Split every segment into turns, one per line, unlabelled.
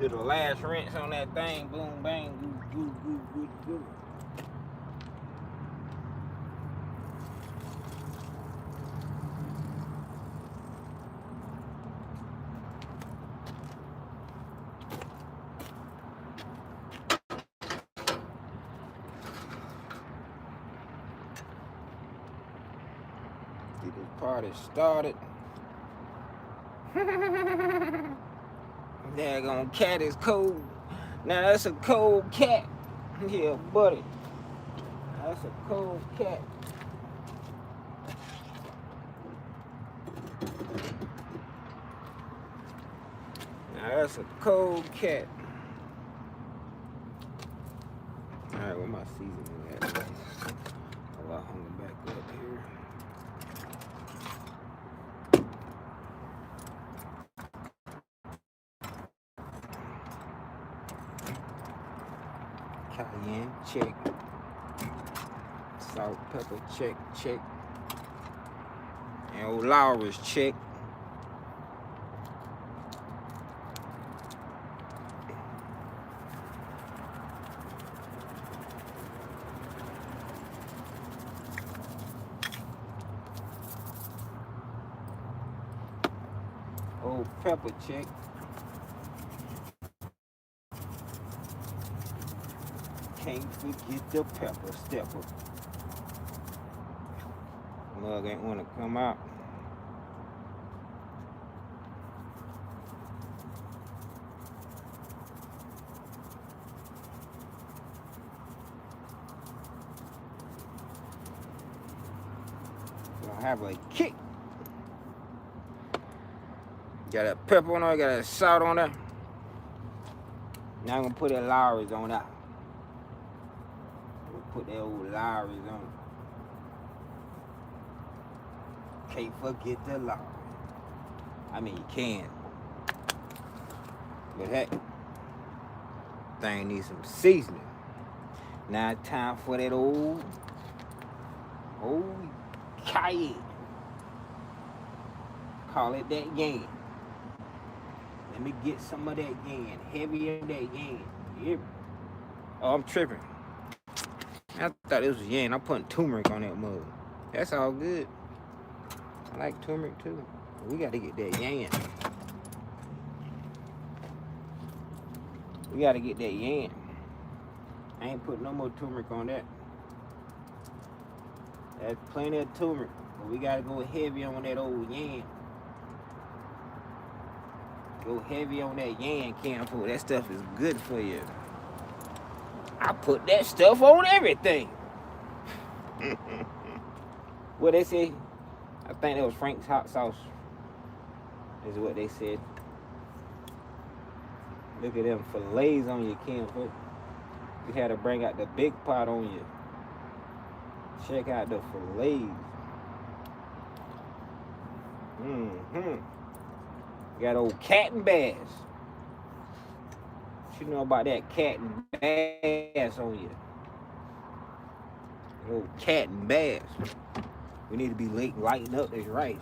bit of last rinse on that thing. Boom, bang, goo. Get this party started. Daggone cat is cold. Now that's a cold cat. Yeah, buddy. That's a cold cat. Now that's a cold cat. Alright, where my seasoning at? Oh, I hung it back up here. Cayenne, check. Salt, pepper, check. And old Laura's, check. Old pepper, check. Can't forget the pepper stepper. Mug ain't want to come out. Gonna have a kick. Got that pepper on there, got that salt on there. Now I'm gonna put that Lowry's on that. Put that old Lowry's on. Can't forget the Lowry. I mean, you can. But heck, thing needs some seasoning. Now it's time for that old cayenne. Call it that yen. Let me get some of that yen. Heavy on that yen. Yeah. Oh, I'm tripping. I thought it was yen. I'm putting turmeric on that mug. That's all good. I like turmeric too. We gotta get that yen. We gotta get that yen. I ain't putting no more turmeric on that. That's plenty of turmeric. But we gotta go heavy on that old yen. Go heavy on that yen can of food. That stuff is good for you. I put that stuff on everything. What they say? I think that was Frank's hot sauce. Is what they said. Look at them fillets on your can food. You had to bring out the big pot on you. Check out the fillets. Got old cat and bass. What you know about that cat and bass on you? Old cat and bass. We need to be lighting up this rice.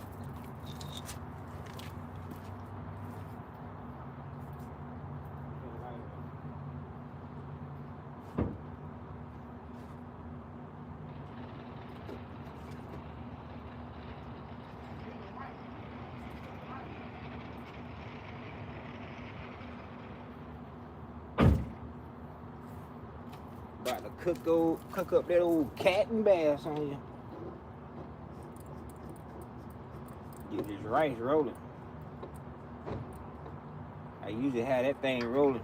About to cook up that old cat and bass on you. Get this rice rolling. I usually have that thing rolling.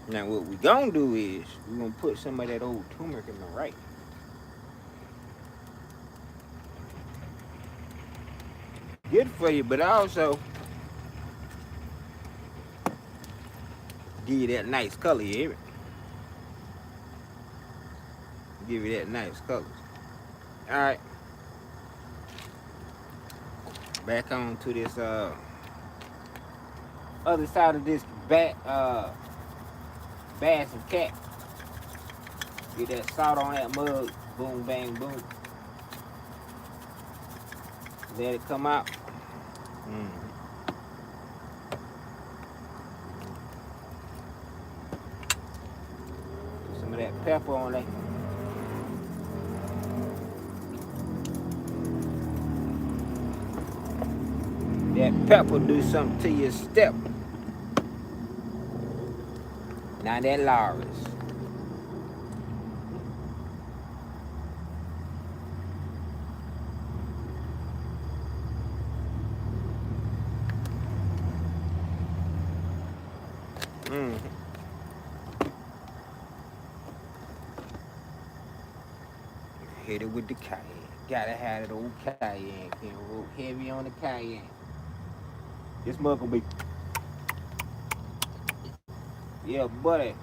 Now what we gonna do is we're gonna put some of that old turmeric in the rice. Good for you, but also give you that nice color, you hear it? Give you that nice color. Alright. Back on to this other side of this bass and cat. Get that salt on that mug. Boom, bang, boom. Let it come out. Put some of that pepper on there. That pepper do something to your step. Now that Lawrence. Hit it with the cayenne. Gotta have that old cayenne. Can't roll heavy on the cayenne. This mug gonna be. Yeah, buddy.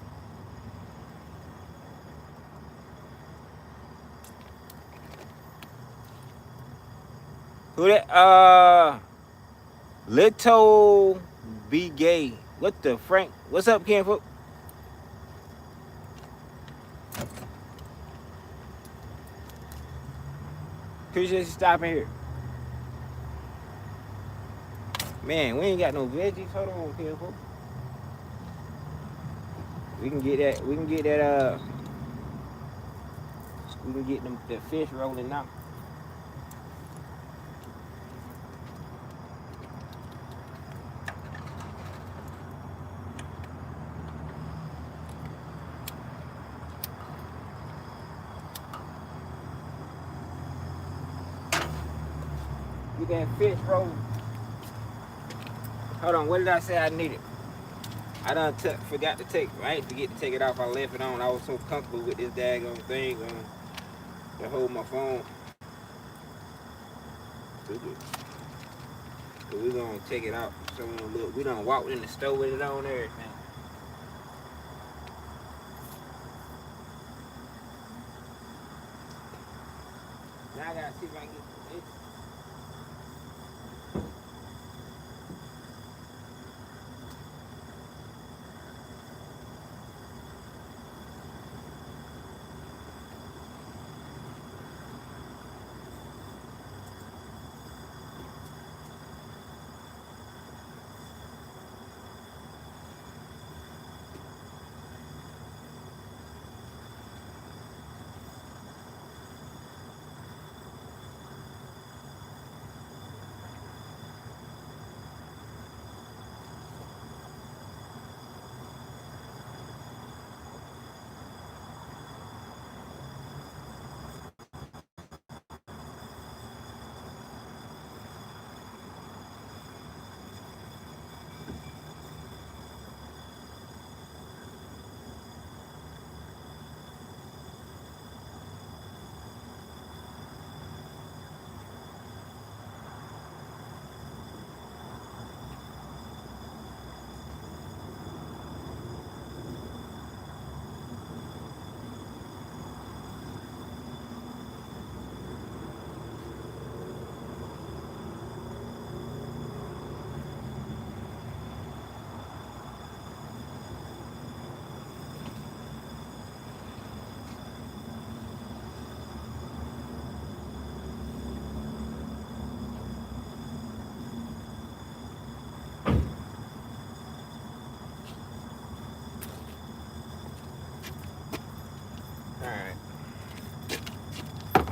Who that? Little B Gay. What the Frank? What's up, Ken? Appreciate you stopping here. Man, we ain't got no veggies. Hold on, Ken. We can get that. We can get that. We can get them the fish rolling now. Get that fish rolling. Hold on, what did I say I needed? I done forgot to take, I ain't forget to take it off, I left it on. I was so comfortable with this daggone thing to hold my phone. So we're gonna take it out. So we done walked in the store with it on everything. Now I gotta see if I can get this.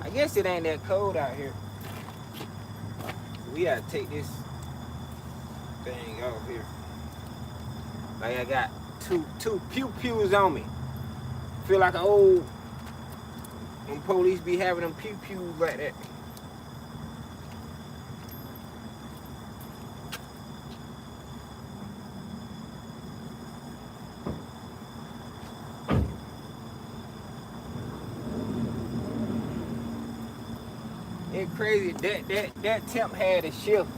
I guess it ain't that cold out here. We gotta take this thing off here. Like I got two pew-pews on me. Feel like an old, when police be having them pew-pews like that. It's crazy. That temp had a shift.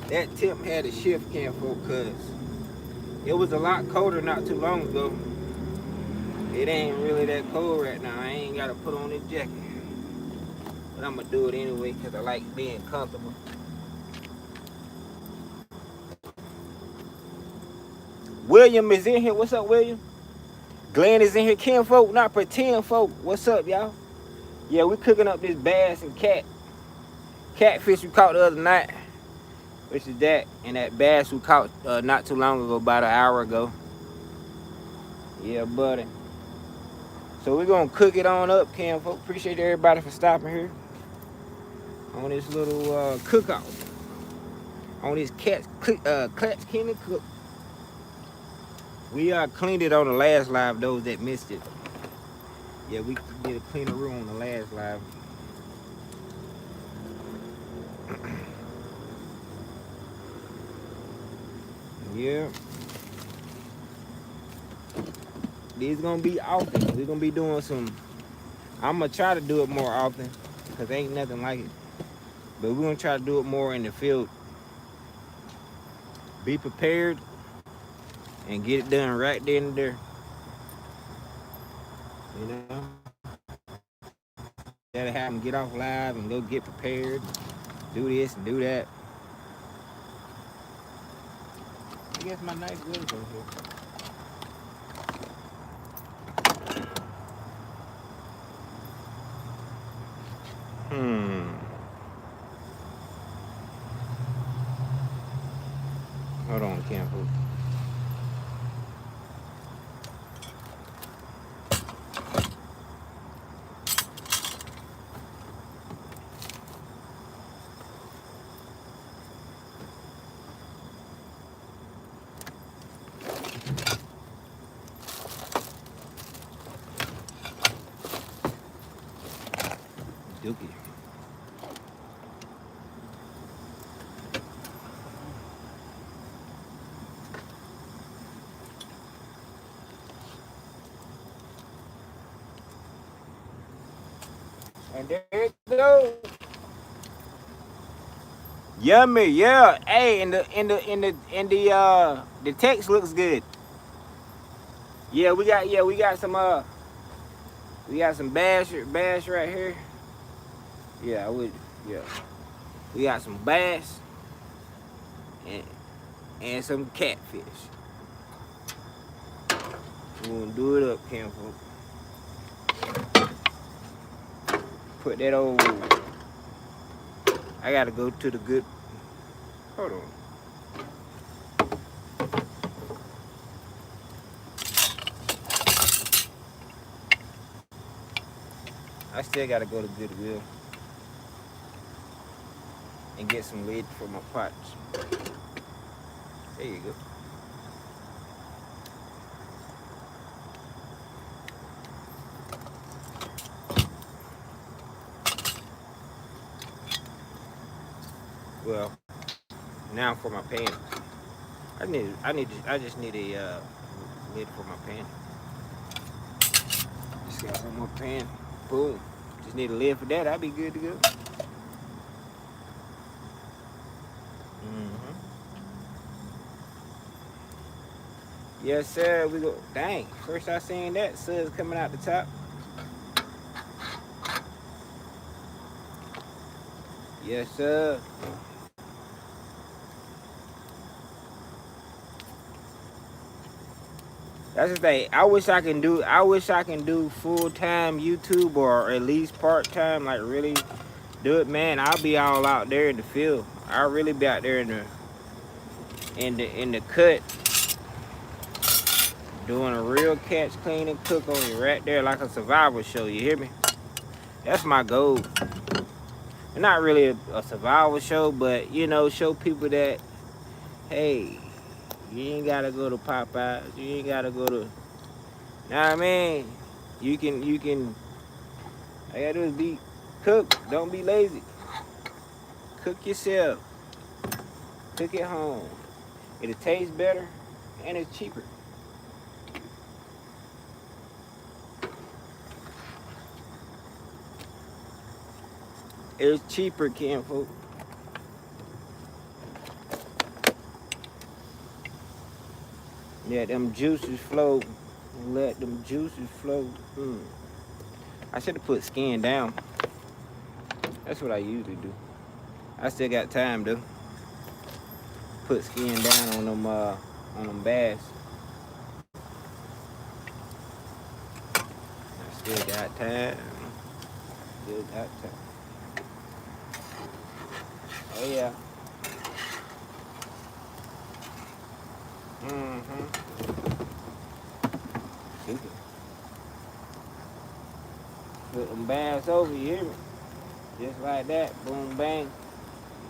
That temp had a shift, Campo, cause it was a lot colder not too long ago. It ain't really that cold right now. I ain't gotta put on this jacket. But I'm gonna do it anyway cause I like being comfortable. William is in here. What's up, William? Glenn is in here, Ken folk, not pretend folk. What's up, y'all? Yeah, we cooking up this bass and catfish we caught the other night, which is that, and that bass we caught not too long ago, about an hour ago. Yeah, buddy. So we're gonna cook it on up, Ken folk. Appreciate everybody for stopping here on this little cookout. On this Claps Ken and Cook. We cleaned it on the last live, those that missed it. Yeah, we did a cleaner room on the last live. Yeah. These gonna be often. We're gonna be doing some. I'm gonna try to do it more often, cause ain't nothing like it. But we're gonna try to do it more in the field. Be prepared and get it done right then and there. You know, that'll happen. Get off live and go get prepared. Do this and do that. I guess my knife will go here. Hold on, Campbell. Dookie. And there it goes. Yummy, yeah. Hey, and the text looks good. Yeah, we got some bass right here. Yeah, we got some bass and some catfish. We're gonna do it up, Campbell. Put that old. I gotta go to the good. Hold on. I still gotta go to Goodwill and get some lid for my pots. There you go. Well, now for my pan. I just need a lid for my pan. Just got one more pan. Boom. Just need a lid for that. I'll be good to go. Yes, sir. We go. Dang. First I seen that suds coming out the top. Yes, sir. That's the thing. I wish I can do full-time YouTube or at least part-time, like really do it, man. I'll be all out there in the field. I'll really be out there in the cut, doing a real catch, clean, and cook on you right there like a survival show. You hear me? That's my goal. Not really a survival show, but you know, show people that, hey, you ain't gotta go to Popeyes. You ain't gotta go to. Know what I mean? You can. All you gotta do is be cook. Don't be lazy. Cook yourself. Cook at home. It'll taste better and it's cheaper. It's cheaper, Ken folk. Yeah, them juices flow. Let them juices flow. I should have put skin down. That's what I usually do. I still got time though. Put skin down on them bass. Good that time. Good that time. Oh yeah. Stupid. Put them bass over, you hear me? Just like that. Boom, bang.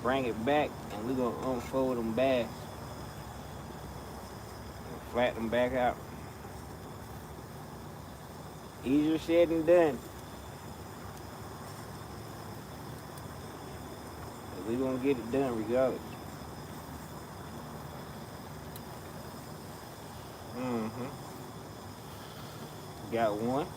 Bring it back, and we're gonna unfold them bass. Flat them back out. Easier said than done. But we're gonna get it done regardless. Got one.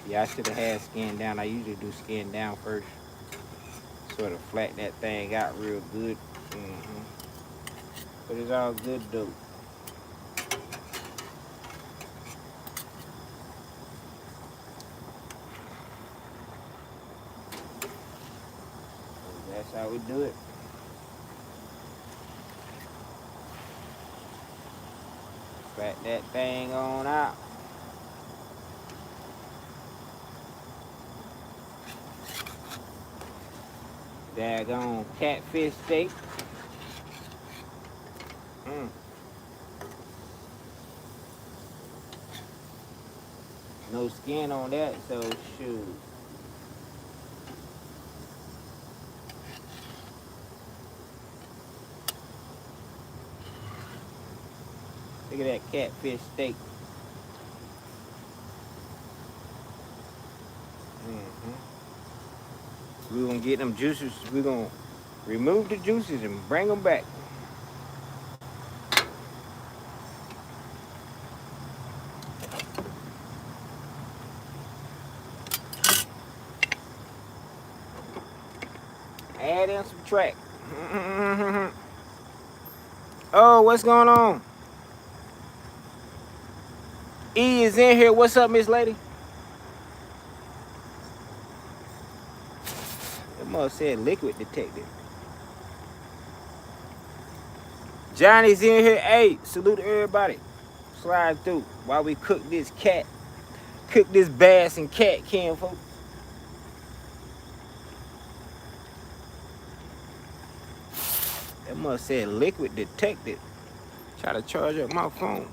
Yeah, I should have had skin down. I usually do skin down first. Sort of flatten that thing out real good. But it's all good though. That's how we do it. Flatten that thing on out. Daggone catfish steak. No skin on that, so shoot. Look at that catfish steak. We're gonna get them juices. We're gonna remove the juices and bring them back. Add and subtract. Oh, what's going on? E is in here. What's up, Miss Lady? It must have said liquid detective. Johnny's in here. Hey, salute to everybody. Slide through while we cook this bass and cat can, folks. That must say liquid detected. Try to charge up my phone.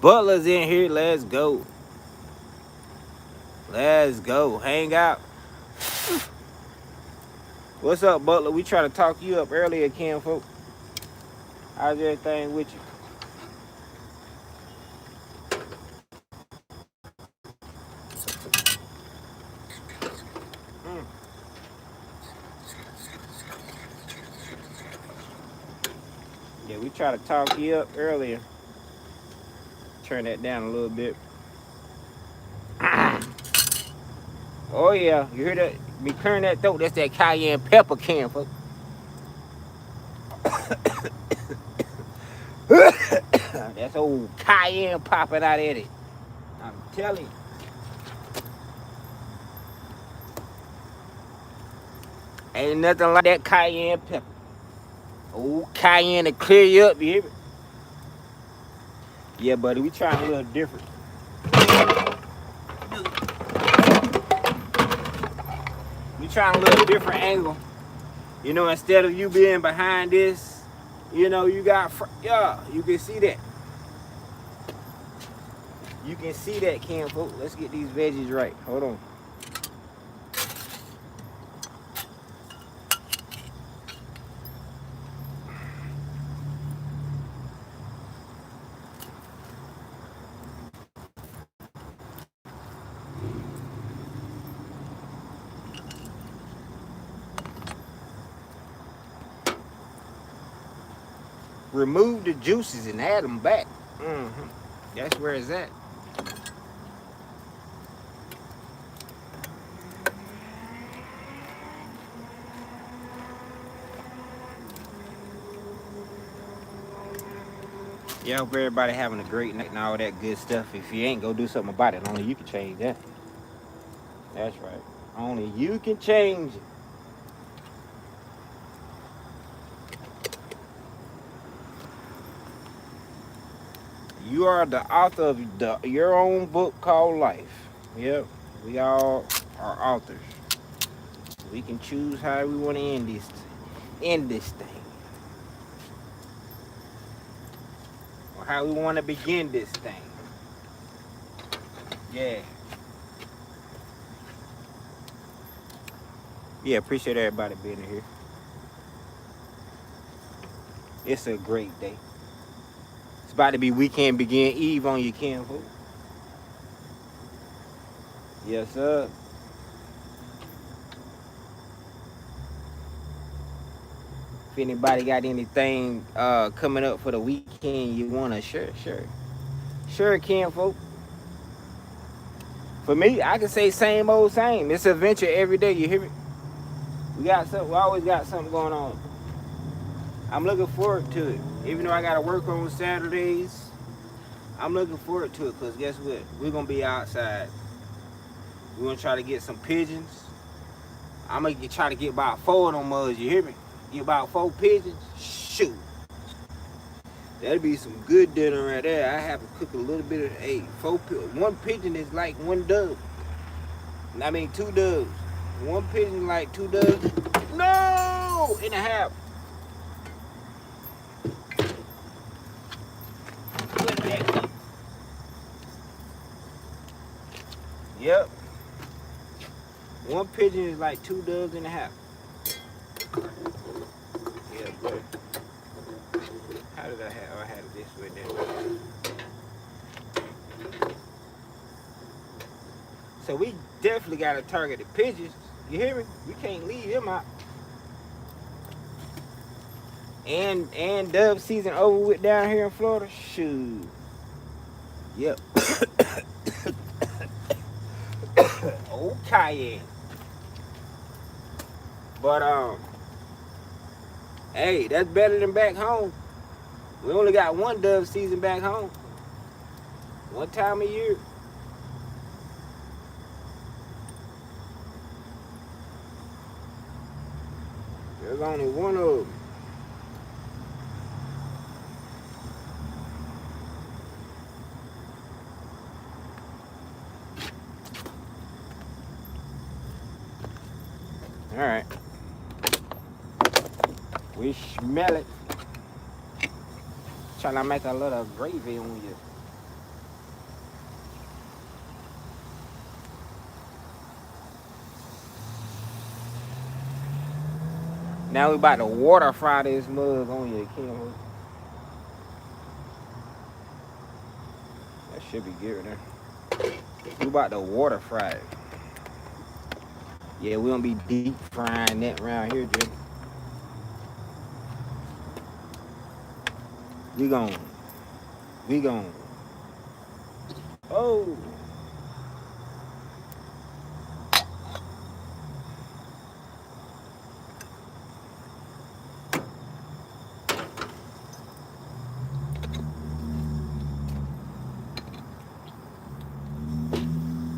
Butler's in here. Let's go. Let's go. Hang out. What's up, Butler? We tried to talk you up earlier, Ken, folks. How's everything with you? Yeah, we tried to talk you up earlier. Turn that down a little bit. Oh yeah, you hear that? Me clearing that throat. That's that cayenne pepper can, folks. That's old cayenne popping out at it. I'm telling you. Ain't nothing like that cayenne pepper. Old cayenne to clear you up, you hear me? Yeah, buddy, we trying a little different. We trying a little different angle. You know, instead of you being behind this, you know, you got, yeah, you can see that. You can see that, Cam, folks. Let's get these veggies right. Hold on. Remove the juices and add them back. That's where it's at. Yeah, I hope everybody having a great night and all that good stuff. If you ain't, go do something about it. Only you can change that. That's right. Only you can change it. You are the author of your own book called life. Yep, we all are authors. We can choose how we want to end this thing, or how we want to begin this thing. Yeah. Yeah, appreciate everybody being here. It's a great day. It's about to be weekend begin eve on your kinfolk. Yes, sir. If anybody got anything coming up for the weekend you wanna share, sure, kinfolk. For me, I can say same old same. It's an adventure every day. You hear me? We always got something going on. I'm looking forward to it. Even though I gotta work on Saturdays, I'm looking forward to it because guess what? We're gonna be outside. We're gonna try to get some pigeons. I'm gonna try to get about 4 of them mugs, you hear me? Get about 4 pigeons. Shoot. That'd be some good dinner right there. I have to cook a little bit of one pigeon is like 1 dove. I mean 2 doves. 1 pigeon like 2 doves. No! And a half. Yep. 1 pigeon is like 2 doves and a half. Yeah, boy. How did I have? I had it this way there. So we definitely got to target the pigeons. You hear me? We can't leave them out. And dove season over with down here in Florida. Shoot. Yep. Okay. But hey, that's better than back home. We only got 1 dove season back home. 1 time a year. There's only 1 of them. All right. We smell it. Trying to make a little gravy on you. Now we about to water fry this mug on you, Kim. That should be good there. We about to water fry it. Yeah, we don't be deep frying that around here, Jim. We gon' oh.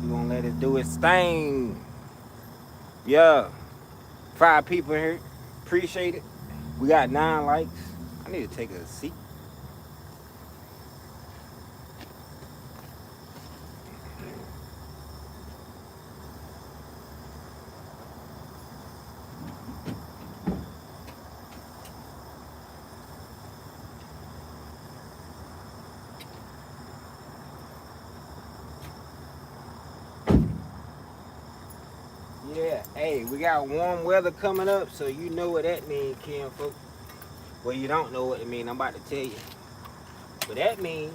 We gonna let it do its thing. Yeah. 5 people here. Appreciate it. We got 9 likes. I need to take a seat. Yeah, hey, we got warm weather coming up, so you know what that means, Kim, folks. Well, you don't know what it means. I'm about to tell you. But that means,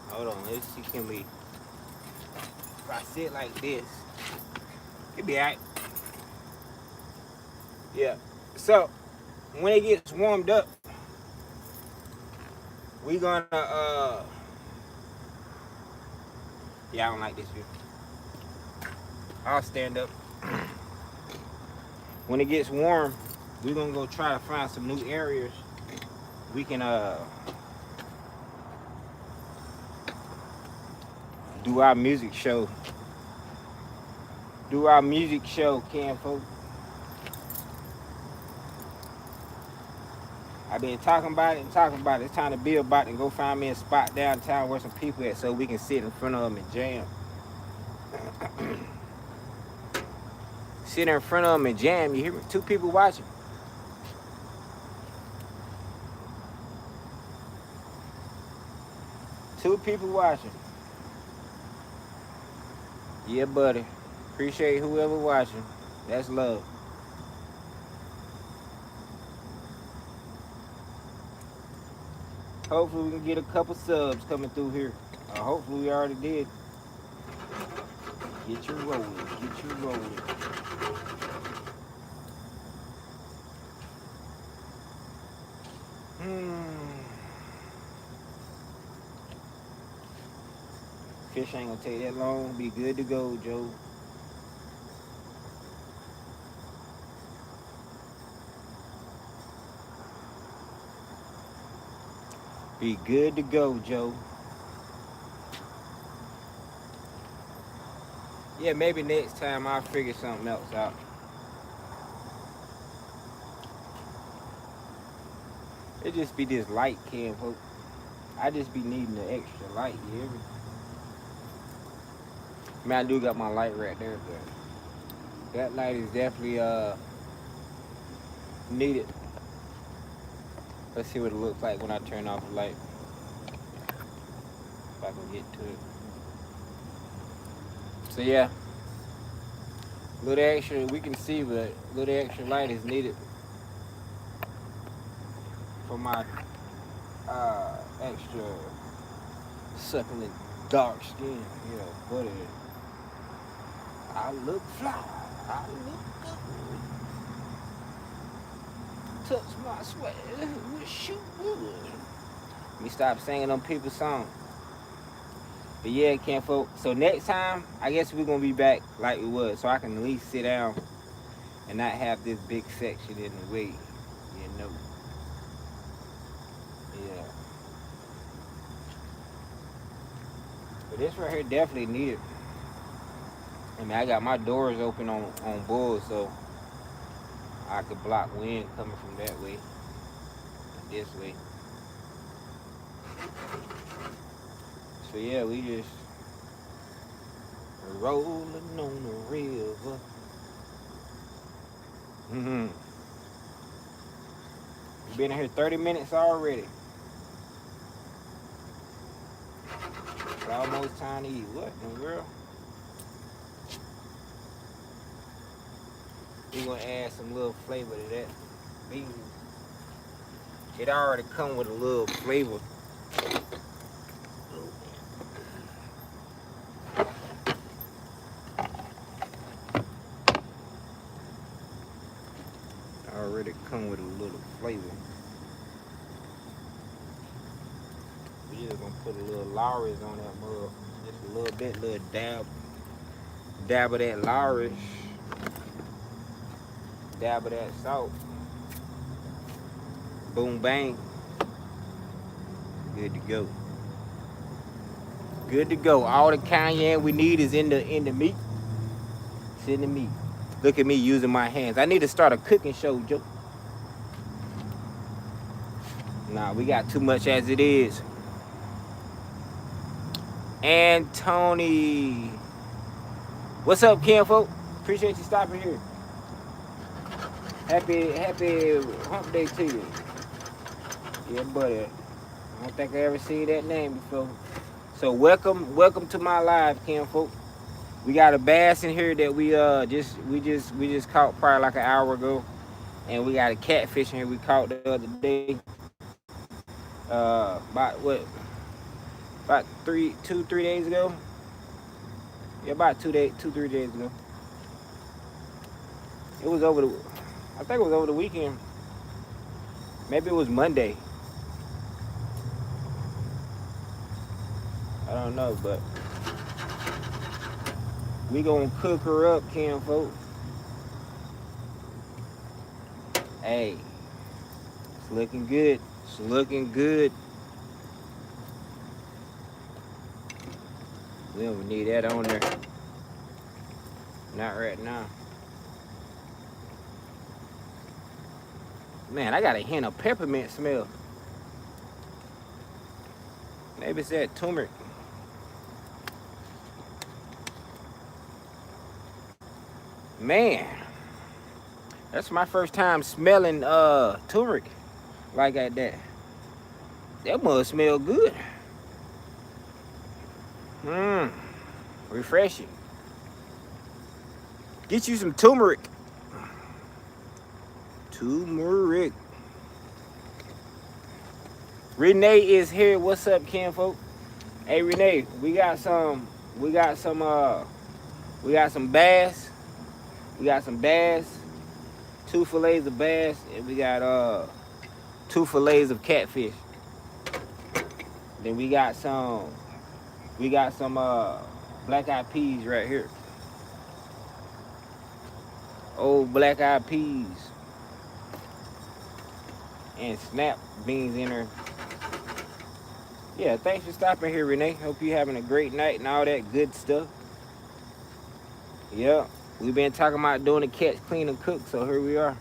hold on, let's see, can we, if I sit like this, it'll be all right. Yeah, so when it gets warmed up, we gonna, yeah, I don't like this view. I'll stand up. When it gets warm, we're gonna go try to find some new areas we can do our music show. Can folks. I've been talking about it and talking about it. It's time to be about it and go find me a spot downtown where some people at so we can sit in front of them and jam. Sit in front of them and jam, you hear me? 2 people watching. Two people watching. Yeah, buddy. Appreciate whoever watching. That's love. Hopefully we can get a couple subs coming through here. Hopefully we already did. Get you rolling. Get you rolling. Fish ain't gonna take that long. Be good to go, Joe. Be good to go, Joe. Yeah, maybe next time I'll figure something else out. It just be this light, Cam, folks. I just be needing the extra light, you hear me? Man, I do got my light right there, but that light is definitely needed. Let's see what it looks like when I turn off the light. If I can get to it. So yeah, a little extra, we can see, but a little extra light is needed for my extra succulent dark skin. You know, what is it? I look fly. I look good. Touch my sweat. Wish you would. Let me stop singing them people's songs. But yeah, Ken folk. So next time, I guess we're gonna be back like we was, so I can at least sit down and not have this big section in the way. You know. Yeah. But this right here definitely needed. I mean, I got my doors open on bulls, so I could block wind coming from that way and this way. So yeah, we just rolling on the river. We've been here 30 minutes already. It's almost time to eat. What in the world? We're gonna add some little flavor to that beans. It already come with a little flavor. Already come with a little flavor. We just gonna put a little Lawry's on that mug. Just a little bit, little dab of that Lawry's. Dab of that salt. Boom bang. Good to go. Good to go. All the cayenne we need is in the meat. It's in the meat. Look at me using my hands. I need to start a cooking show, Joe. Nah, we got too much as it is. And Tony. What's up, Ken folk? Appreciate you stopping here. Happy hump day to you. Yeah, buddy. I don't think I ever seen that name before. So welcome to my live, Ken folk. We got a bass in here that we just caught probably like an hour ago, and we got a catfish in here we caught the other day. About 3 days ago. Yeah, about 3 days ago. It was I think it was over the weekend. Maybe it was Monday. I don't know, but we gonna cook her up, Ken folk. Hey, it's looking good. It's looking good. We don't need that on there. Not right now. Man, I got a hint of peppermint smell. Maybe it's that turmeric. Man, that's my first time smelling turmeric like that. That must smell good. Refreshing. Get you some turmeric. Turmeric. Renee is here. What's up, kinfolk? Hey Renee, we got some bass. We got some bass, 2 fillets of bass, and we got 2 fillets of catfish. Then we got some black-eyed peas right here. Old black-eyed peas. And snap beans in her. Yeah, thanks for stopping here, Renee. Hope you're having a great night and all that good stuff. Yeah, we've been talking about doing the catch, clean, and cook, so here we are.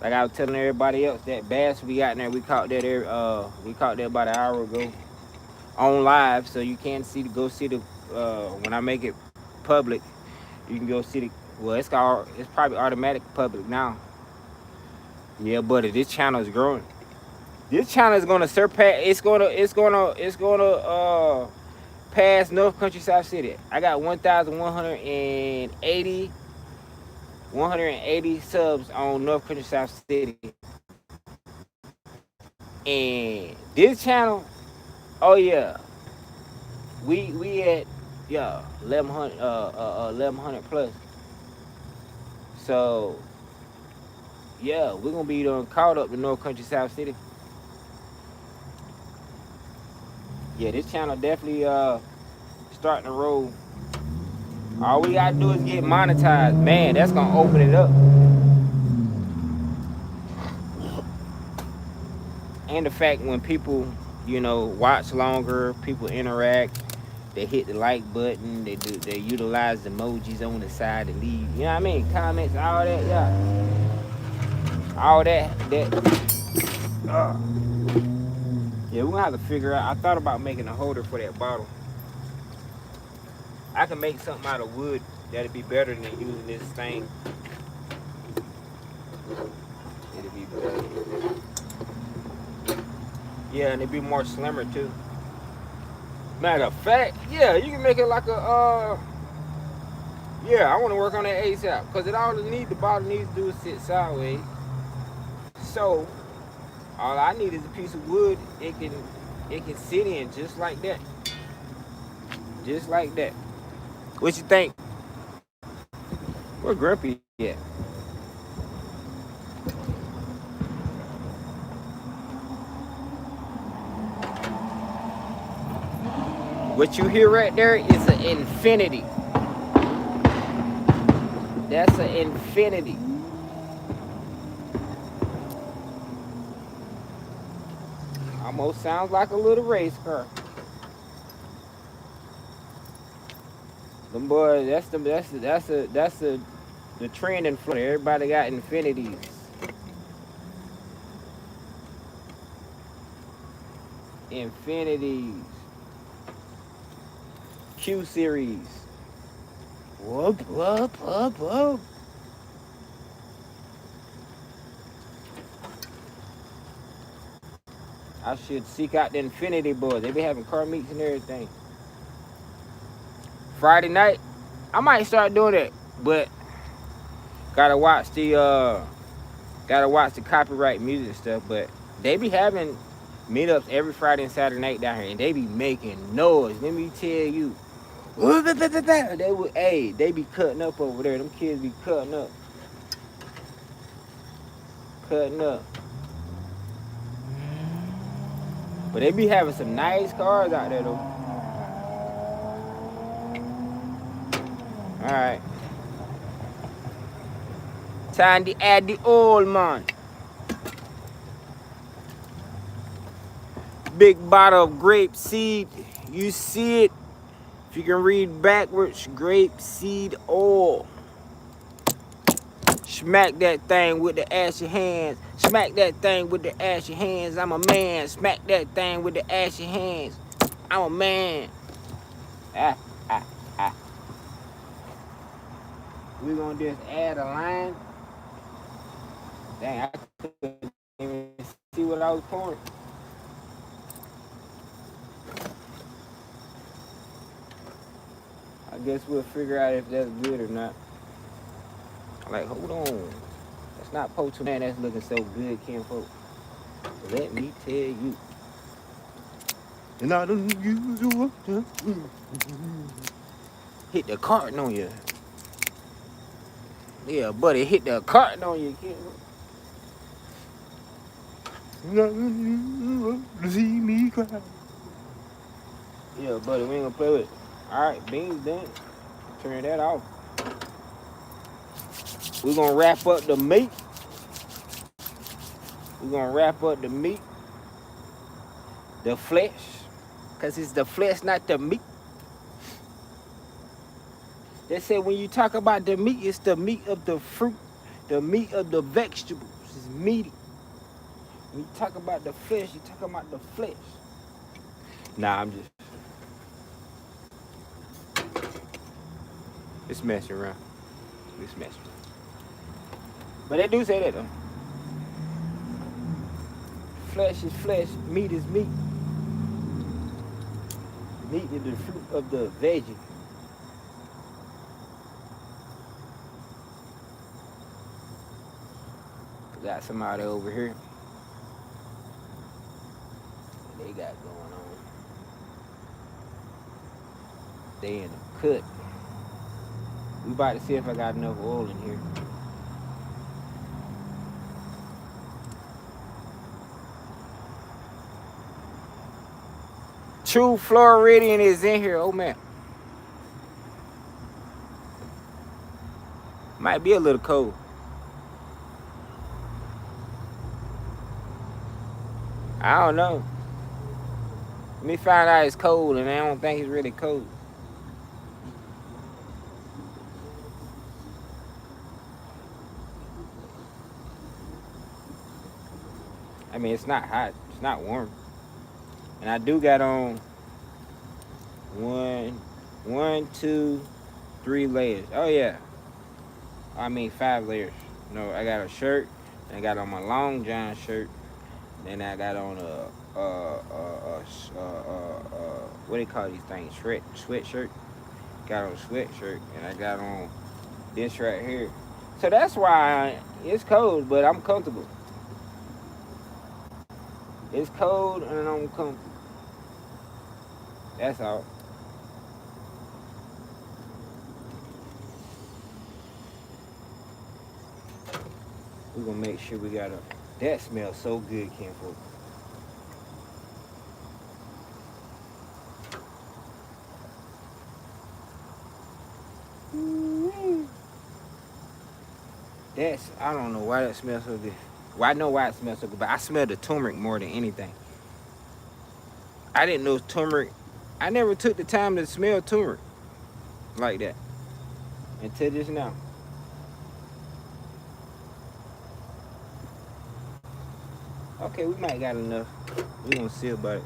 Like I was telling everybody else, that bass we got in there, we caught that about an hour ago on live, so you can go see the when I make it public, you can go see the. Well, it's probably automatic public now. Yeah, buddy, this channel is growing. This channel is gonna surpass. It's gonna pass North Country South City. I got 1,180 subs on North Country South City, and this channel, oh yeah, we at 1100 plus. So yeah, we're gonna be done caught up to North Country South City. Yeah, this channel definitely starting to roll. All we gotta do is get monetized. Man, that's gonna open it up. And the fact when people, watch longer, people interact, they hit the like button, they utilize the emojis on the side to leave, you know what I mean? Comments, all that, yeah. All that. Yeah, we're gonna have to figure out. I thought about making a holder for that bottle. I can make something out of wood that'd be better than using this thing. It'd be better. Yeah, and it'd be more slimmer too. Matter of fact, yeah, you can make it like a yeah, I want to work on that ASAP, because the bottle needs to do is sit sideways. So all I need is a piece of wood. It can sit in just like that. Just like that. What you think? Where Grumpy at? What you hear right there is an infinity. That's an infinity. Almost sounds like a little race car. Them boys, that's the trend in Florida. Everybody got infinities. Infinities. Q series. Whoop, whoop, whoop, whoop. I should seek out the Infinity boys. They be having car meets and everything. Friday night, I might start doing it, but gotta watch the copyright music stuff. But they be having meetups every Friday and Saturday night down here, and they be making noise. Let me tell you, they be cutting up over there. Them kids be cutting up. But they be having some nice cars out there though. Alright. Time to add the old man. Big bottle of grape seed. You see it. If you can read backwards, grape seed oil. Smack that thing with the ashy hands. Smack that thing with the ashy hands. I'm a man. Smack that thing with the ashy hands. I'm a man. Ah, ah, ah. We're gonna just add a line. Dang, I couldn't even see what I was pouring. I guess we'll figure out if that's good or not. Like, hold on. That's not poach, man. That's looking so good, kinfolk. Let me tell you. And I don't use you. Hit the carton on you. Yeah, buddy, hit the carton on you, kinfolk. See me cry. Yeah, buddy, we ain't gonna play with it. Alright, beans done. Turn that off. We're gonna wrap up the meat. We're gonna wrap up the meat. The flesh. Because it's the flesh, not the meat. They say when you talk about the meat, it's the meat of the fruit, the meat of the vegetables. It's meaty. When you talk about the flesh, you talk about the flesh. Nah, I'm just messing around. Just messing around. But they do say that though. Flesh is flesh, meat is meat. Meat is the fruit of the veggie. Got somebody over here. They got going on. They in the cut. We about to see if I got enough oil in here. True Floridian is in here. Oh man. Might be a little cold. I don't know. Let me find out it's cold, and I don't think it's really cold. I mean, it's not hot. It's not warm. And I do got on 1, 2, 3 layers. Oh yeah. I mean 5 layers. No, I got a shirt, and I got on my long john shirt. Then I got on what do you call these things? Sweatshirt. Got on a sweatshirt, and I got on this right here. So that's why it's cold, but I'm comfortable. It's cold and I'm comfortable. That's all. We're gonna make sure we got a. That smells so good, kinfolk. That's, I don't know why that smells so good. Well, I know why it smells so good, but I smell the turmeric more than anything. I didn't know turmeric. I never took the time to smell turmeric like that until just now. Okay, we might got enough. We're gonna see about it.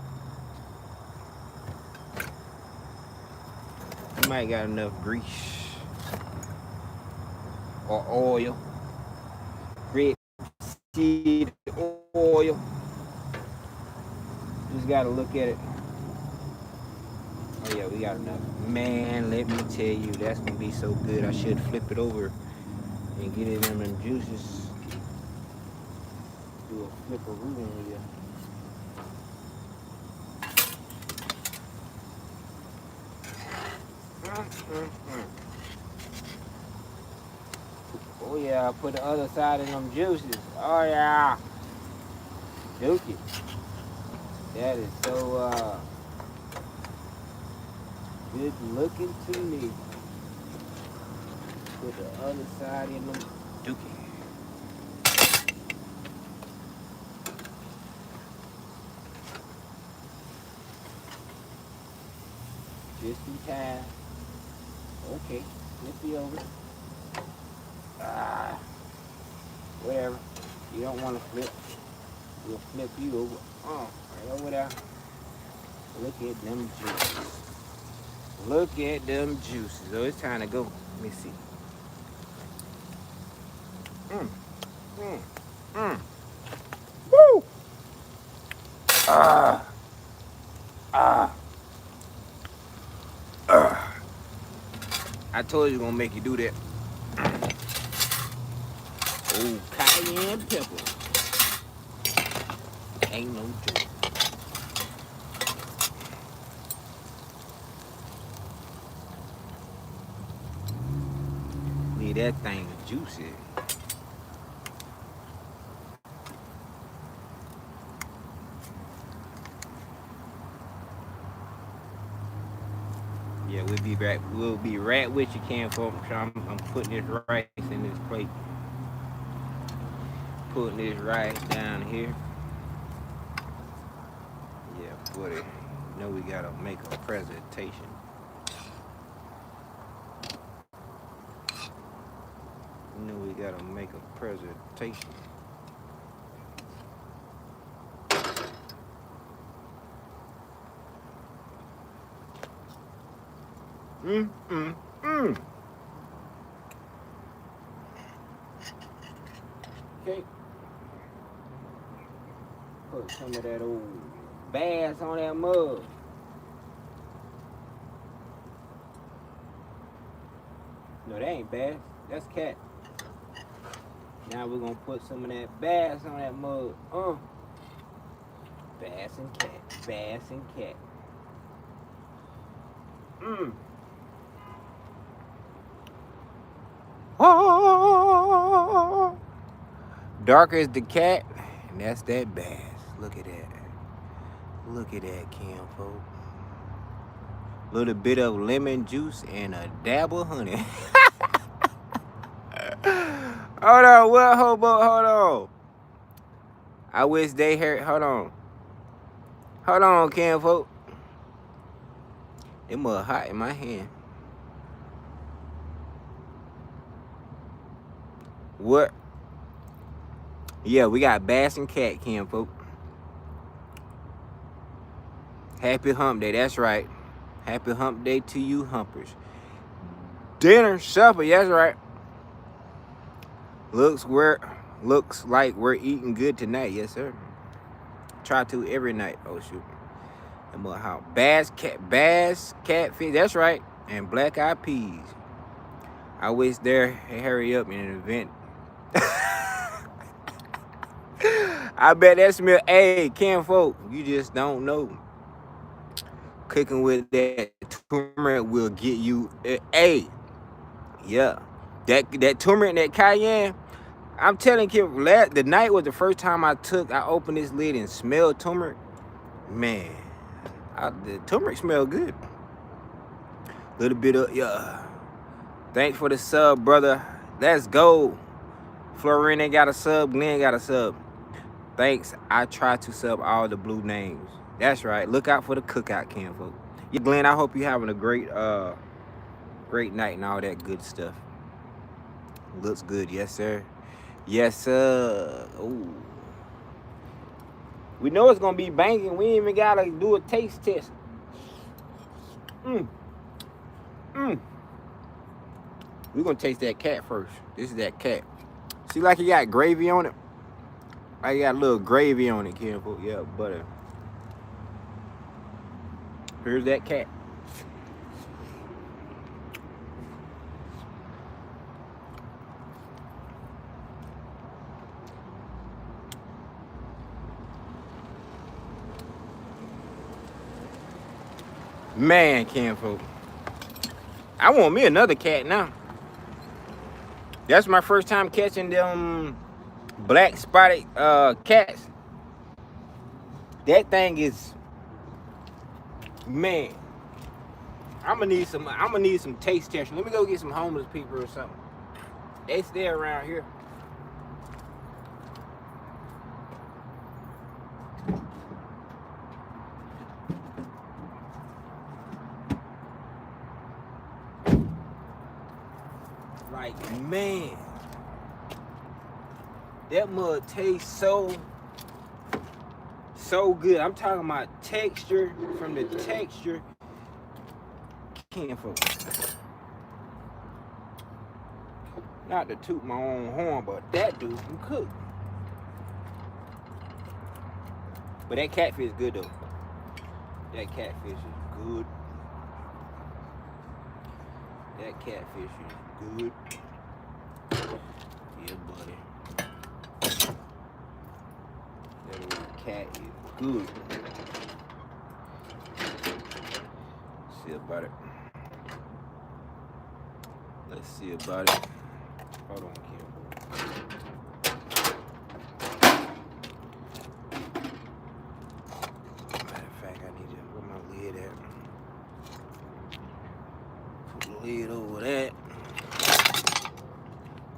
We might got enough grease or oil. Red seed oil. Just gotta look at it. Oh yeah, we got enough. Man, let me tell you, that's gonna be so good. I should flip it over and get it in them juices. Do a flipperoo on here. Oh yeah, put the other side in them juices. Oh yeah. Dookie. That is so good looking to me. Put the other side in them dookie. Just in time. Okay, flip it over. Ah. whatever. You don't want to flip. We'll flip you over. Right over there. Look at them juices. Look at them juices. Oh, it's time to go. Let me see. Woo! I told you gonna make you do that. Oh, cayenne pepper. Ain't no joke. Leave that thing juicy. Yeah, we'll be right with you, Cam folks. I'm putting this rice in this plate. Putting this rice down here. Yeah, put it. You know we gotta make a presentation. You know we gotta make a presentation. Okay. Put some of that old bass on that mug. No, that ain't bass. That's cat. Now we're gonna put some of that bass on that mug. Bass and cat. Bass and cat. Oh, darker is the cat, and that's that bass. Look at that. Look at that, Cam, folks. Little bit of lemon juice and a dab of honey. Hold on, what hobo? Hold on. I wish they heard. Hold on. Hold on, Cam, folks. It must hot in my hand. What? Yeah, we got bass and cat, Cam, folks. Happy hump day, that's right. Happy hump day to you humpers. Dinner, supper, that's right. Looks like we're eating good tonight, yes sir. Try to every night. Oh shoot. Bass, catfish, that's right. And black-eyed peas. I wish they'd hurry up in an event. I bet that smell. Hey, Cam folk, you just don't know. Cooking with that turmeric will get you. Hey, yeah, that turmeric and that cayenne. I'm telling you, the night was the first time I opened this lid and smelled turmeric. Man, the turmeric smelled good. Little bit of Thanks for the sub, brother. Let's go. Florina got a sub. Glenn got a sub. Thanks. I try to sub all the blue names. That's right. Look out for the cookout, Cam, folks. Yeah, Glenn, I hope you're having a great night and all that good stuff. Looks good, yes, sir. Yes, sir. Ooh. We know it's gonna be banging. We ain't even gotta do a taste test. We're gonna taste that cat first. This is that cat. See, like you got gravy on it? Like you got a little gravy on it, Cam, folks. Yeah, butter. Here's that cat. Man, Cam, folks. I want me another cat now. That's my first time catching them black spotted cats. That thing is, man. I'm gonna need some taste testing. Let me go get some homeless people or something. They stay around here. Like, man. That mud tastes so good. I'm talking about texture. From the texture, can't focus. Not to toot my own horn, but that dude can cook. But that catfish is good though. That catfish is good. That catfish is good. Yeah, buddy. That little cat is good. See about it. Let's see about it. Hold on, Kim. Matter of fact, I need to put my lid at. Put the lid over that.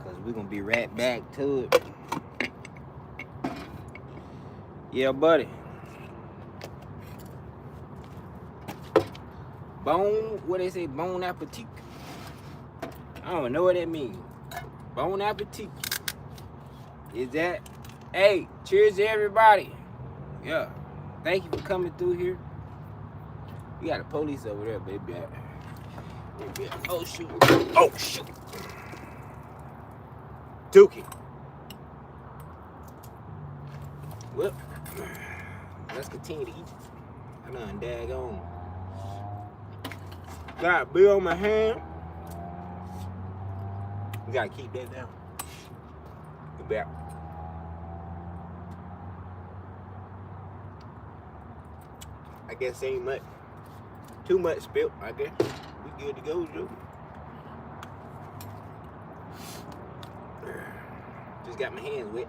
Cause we're gonna be right back to it. Yeah, buddy. Bone, what they say, bon appetit. I don't know what that means. Bon appetit. Is that? Hey, cheers to everybody. Yeah. Thank you for coming through here. We got the police over there, baby. Oh, shoot. Oh, shoot. Dookie. Well, let's continue to eat. I done daggone. Got a bill on my hand. We gotta keep that down. Get back. I guess ain't much, too much spilt. I guess we good to go, Joe. Just got my hands wet.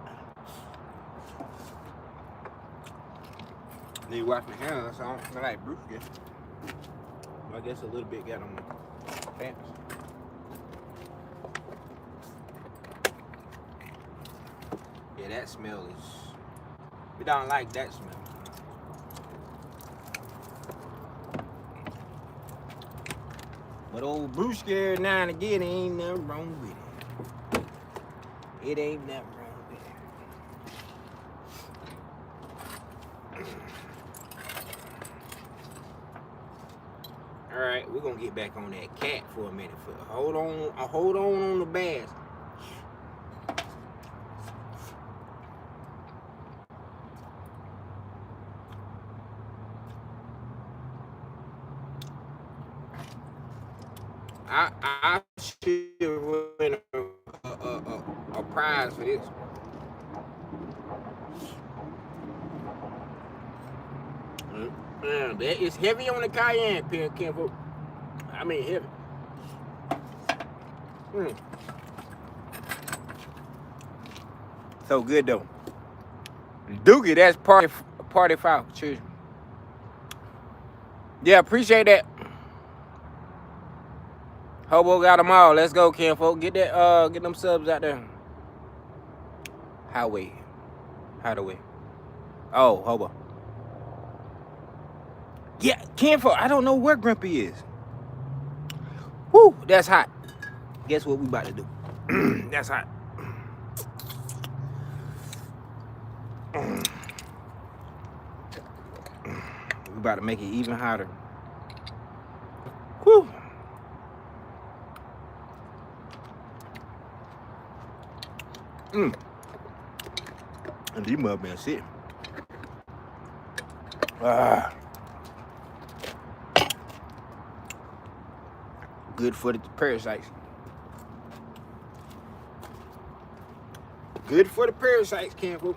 Need to wash my hands, so I don't smell like brewski. I guess a little bit got on my pants. Yeah, that smell is. We don't like that smell. But old brewski now and again ain't nothing wrong with it. It ain't nothing wrong with it. All right, we're gonna get back on that cat for a minute. Hold on the bass. I should win a prize for this. Man, it's heavy on the cayenne, Ken. I mean heavy. So good though. Doogie, that's party foul. Cheers. Yeah, appreciate that. Hobo got them all. Let's go, Ken, folks. Get that get them subs out there. Highway. Oh, Hobo. Yeah, Ken, folks. I don't know where Grumpy is. Woo, that's hot. Guess what we about to do? That's hot. We about to make it even hotter. Woo. And these mud been sitting. Good for the parasites. Good for the parasites, Campbell.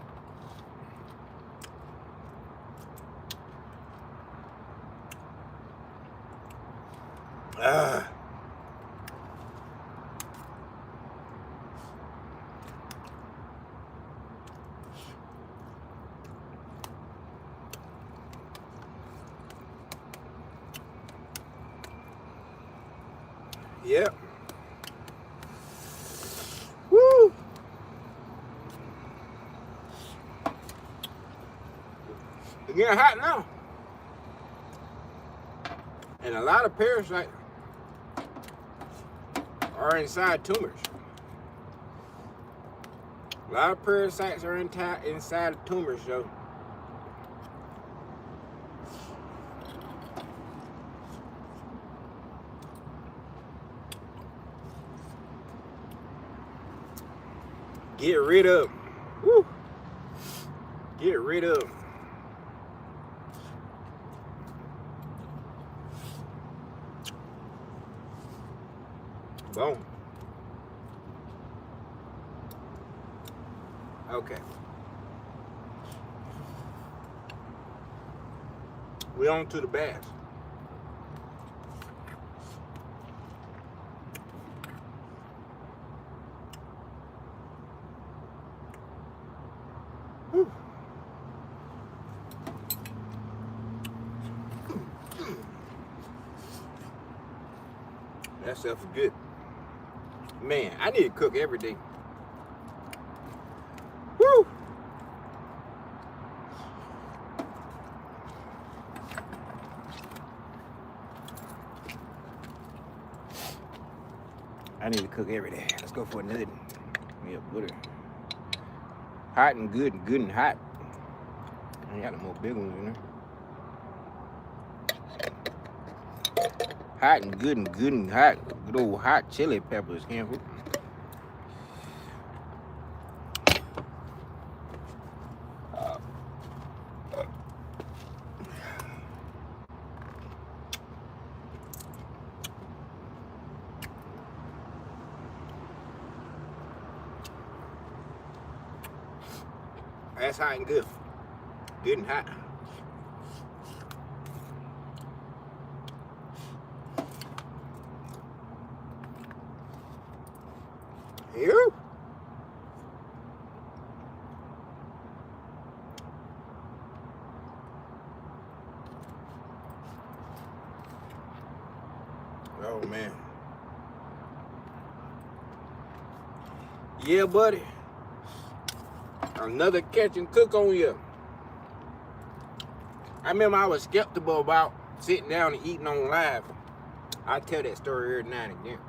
Yep. Woo. It's getting hot now. And a lot of parasites are inside tumors. A lot of parasites are inside the tumors, so. Get rid of them. Woo. Get rid of them. Boom. Okay. We on to the bass. Whew. That stuff is good. Man, I need to cook every day. Woo! I need to cook every day. Let's go for another. Yeah, butter. Hot and good and hot. I got no more big ones in there. Hot and good and hot. Good old hot chili peppers, can't we? That's hot and good. Good and hot. Here. Oh man. Yeah, buddy. Another catch and cook on you. I remember I was skeptical about sitting down and eating on live. I tell that story every now and again.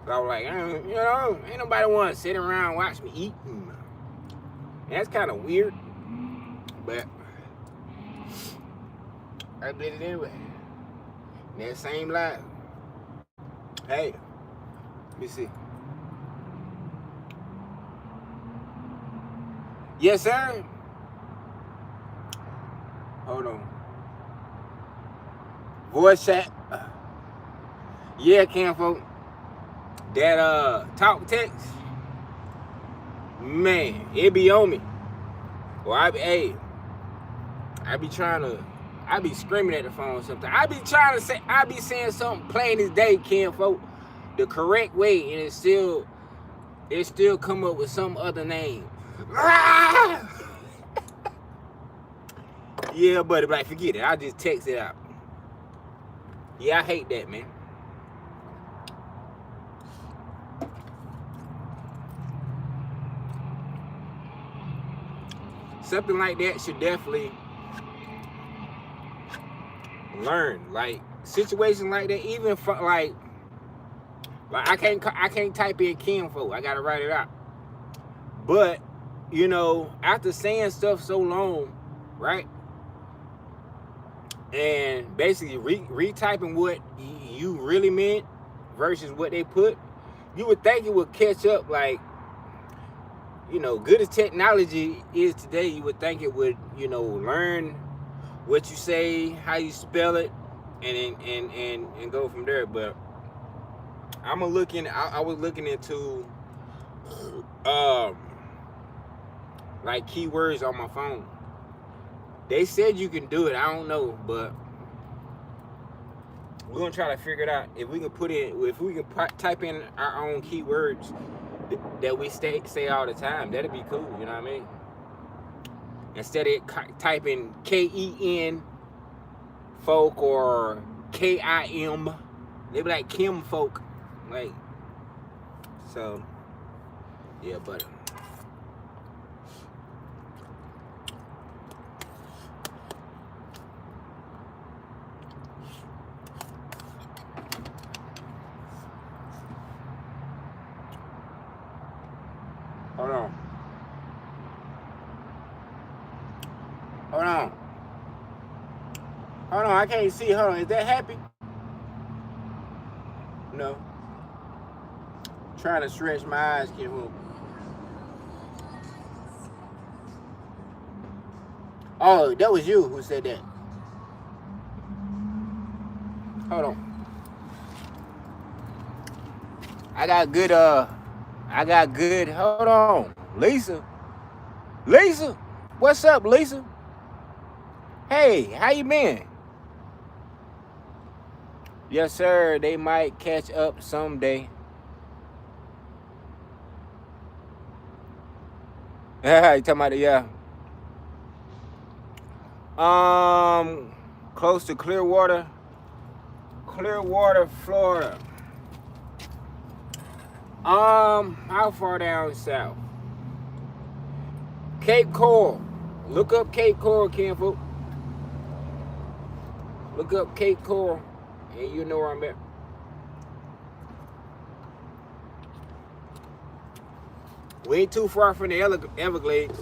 I was like, you know, ain't nobody want to sit around and watch me eat. And that's kind of weird, but I did it anyway. That same live. Hey, let me see. Yes, sir. Hold on. Voice chat. Yeah, Camfo. That talk text. Man, it be on me. Well, I be screaming at the phone sometimes. I be saying something plain as day, Camfo, the correct way, and it still come up with some other name. Yeah, buddy, like forget it. I just text it out. Yeah, I hate that, man. Something like that should definitely learn. Like situations like that, even for like I can't type in Kinfo. I gotta write it out. But you know, after saying stuff so long, right? And basically retyping what you really meant versus what they put, you would think it would catch up. Like, you know, good as technology is today, you would think it would, you know, learn what you say, how you spell it, and go from there. But I was looking into like keywords on my phone. They said you can do it. I don't know, but we're gonna try to figure it out. If we can type in our own keywords that we say all the time, that'd be cool. You know what I mean? Instead of typing KEN folk or KIM, they be like Kim folk, like. So, yeah, but. Hold on. Hold on. Hold on, I can't see. Hold on, is that happy? No. Trying to stretch my eyes, Kim Hook. Oh, that was you who said that. Hold on. I got good, hold on. Lisa. Lisa. What's up, Lisa? Hey, how you been? Yes, sir. They might catch up someday. Yeah, you talking about it, yeah. Close to Clearwater, Florida. How far down south? Cape Coral. Look up Cape Coral, Kenfolk. Look up Cape Coral, and you know where I'm at. We ain't too far from the Everglades.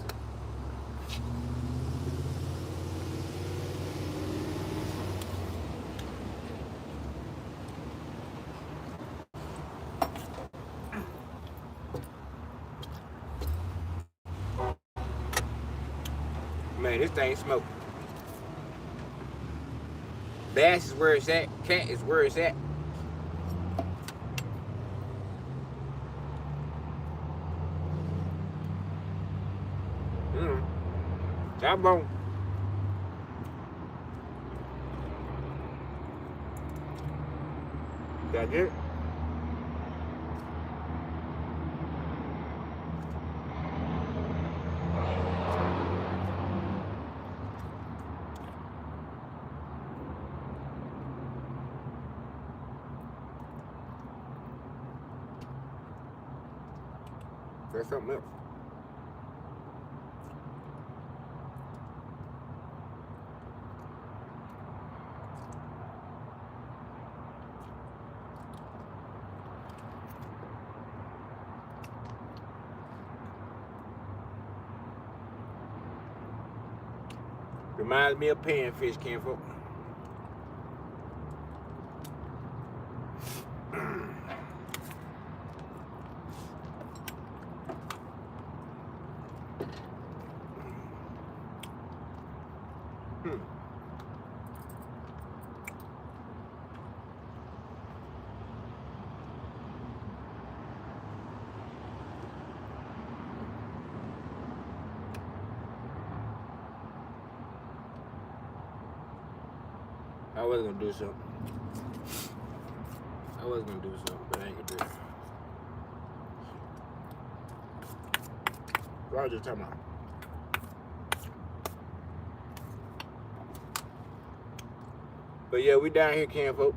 Man, this thing smoking. Bass is where it's at. Cat is where it's at. That bone. That's it. That's something else. Reminds me of panfish, Kenfolk. I was gonna do something. But I ain't gonna do it. What I was just talking about? But yeah, we down here, Kenfolk.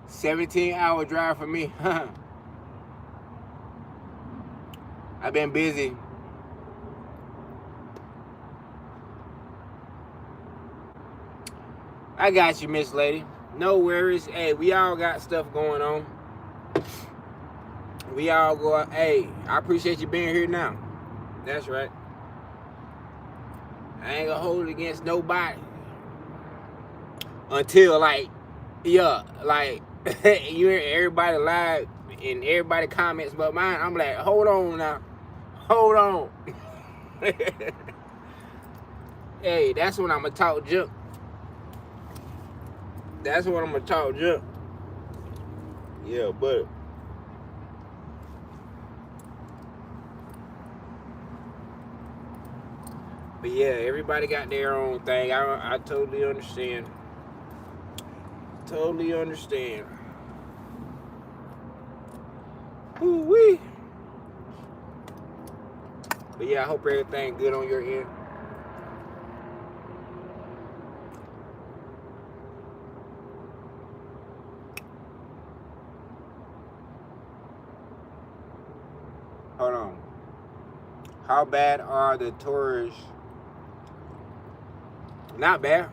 $17-hour drive for me. I've been busy. I got you, Miss Lady. No worries. Hey, we all got stuff going on. We all go, hey, I appreciate you being here now. That's right. I ain't gonna hold it against nobody. Until, like, yeah, like, you hear everybody live and everybody comments about mine. I'm like, hold on now. Hold on. Hey, that's when I'm gonna talk junk. That's when I'm gonna talk junk. Yeah, but yeah, everybody got their own thing. I totally understand. Totally understand. Woo-wee. But yeah, I hope everything good on your end. Hold on. How bad are the tourists? Not bad.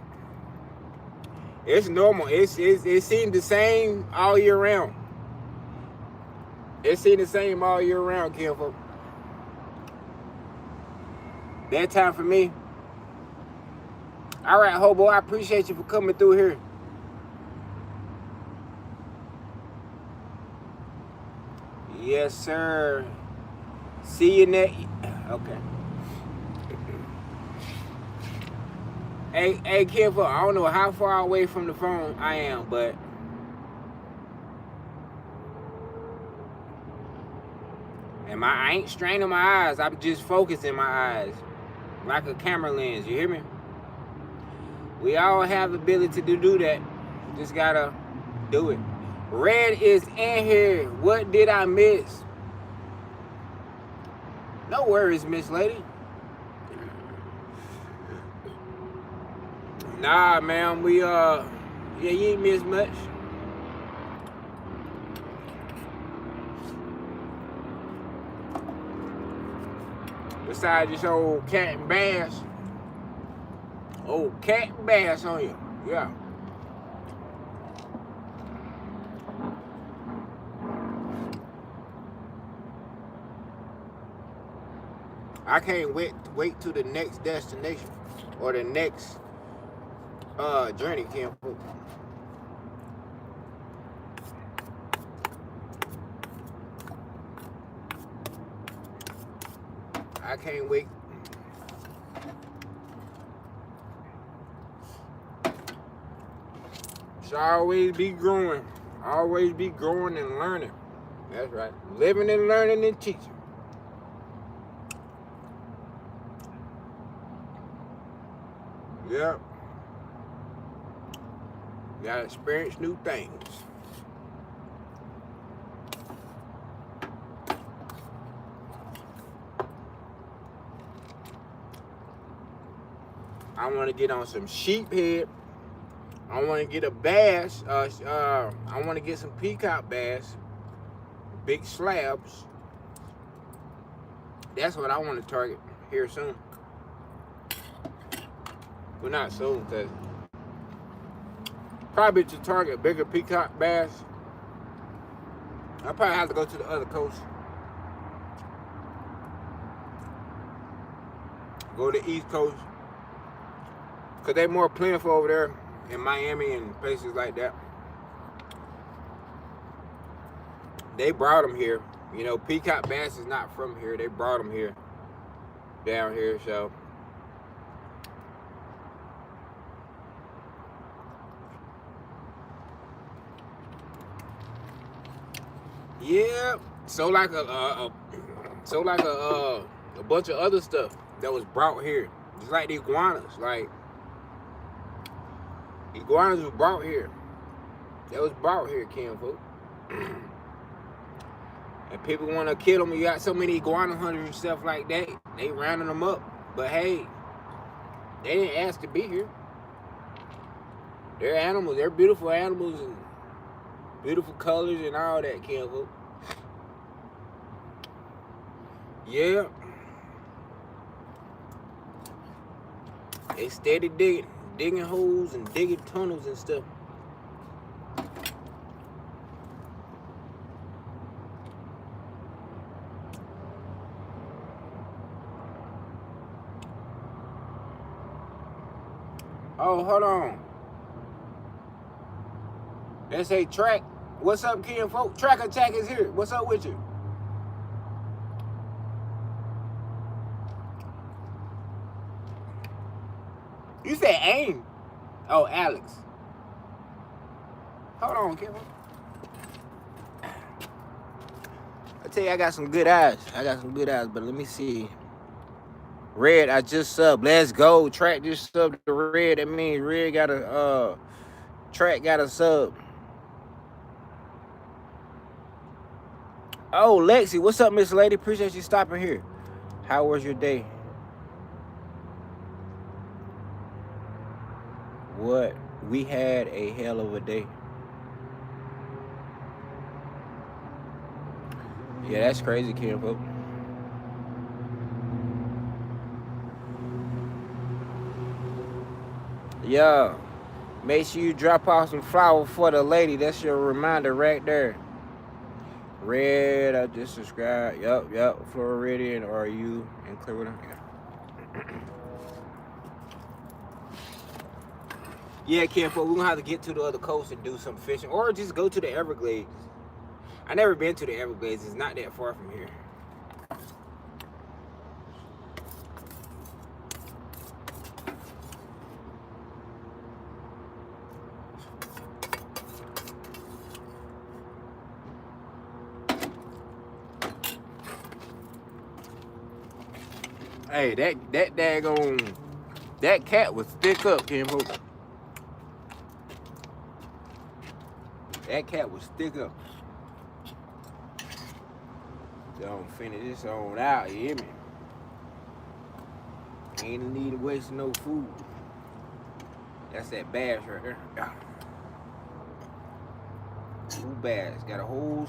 It's normal. It seems the same all year round. It seems the same all year round, kinfolk. That time for me. All right, Hobo, I appreciate you for coming through here. Yes, sir. See you next. Okay. Hey, kinfolk, I don't know how far away from the phone I am, but I ain't straining my eyes. I'm just focusing my eyes like a camera lens. You hear me? We all have the ability to do that. Just gotta do it. Red is in here. What did I miss? No worries, Miss Lady. Nah, man, yeah, you ain't missed much. Besides this old cat and bass. Old cat and bass on you. Yeah. I can't wait to the next destination or the next journey, camp. I can't wait. Should always be growing. Always be growing and learning. That's right. Living and learning and teaching. Yep. Gotta experience new things. I want to get on some sheephead. I want to get a bass. I want to get some peacock bass. Big slabs. That's what I want to target here soon. Well, not soon, because probably to target bigger peacock bass, I probably have to go to the other coast. Go to the East Coast. Because they're more plentiful over there in Miami and places like that. They brought them here. You know, peacock bass is not from here. They brought them here. Down here, so. Yeah, so like a bunch of other stuff that was brought here, just like the iguanas. Like iguanas was brought here. That was brought here, kinfolk. And people want to kill them. You got so many iguana hunters and stuff like that. They rounding them up, but hey, they didn't ask to be here. They're animals. They're beautiful animals and beautiful colors and all that, kinfolk. Yeah. They steady digging holes and digging tunnels and stuff. Oh, hold on. They say Track. What's up, kinfolk? Track Attack is here. What's up with you? You said AIM. Oh, Alex. Hold on, kinfolk. I tell you, I got some good eyes. But let me see. Red, I just subbed. Let's go. Track just subbed to Red. That means Red got a Track got a sub. Oh, Lexi, what's up, Miss Lady? Appreciate you stopping here. How was your day? What? We had a hell of a day. Yeah, that's crazy, kinfolk. Yeah. Make sure you drop off some flowers for the lady. That's your reminder right there. Red, I just subscribed. Yep. Floridian, or you in Cleveland? Yeah, Ken, we're gonna have to get to the other coast and do some fishing, or just go to the Everglades. I never been to the Everglades. It's not that far from here. Hey, that daggone, that cat was thick up, Ken. That cat was thick up. Don't finish this on out, you hear me? Ain't no need to waste no food. That's that bass right there. Two bass. Got a whole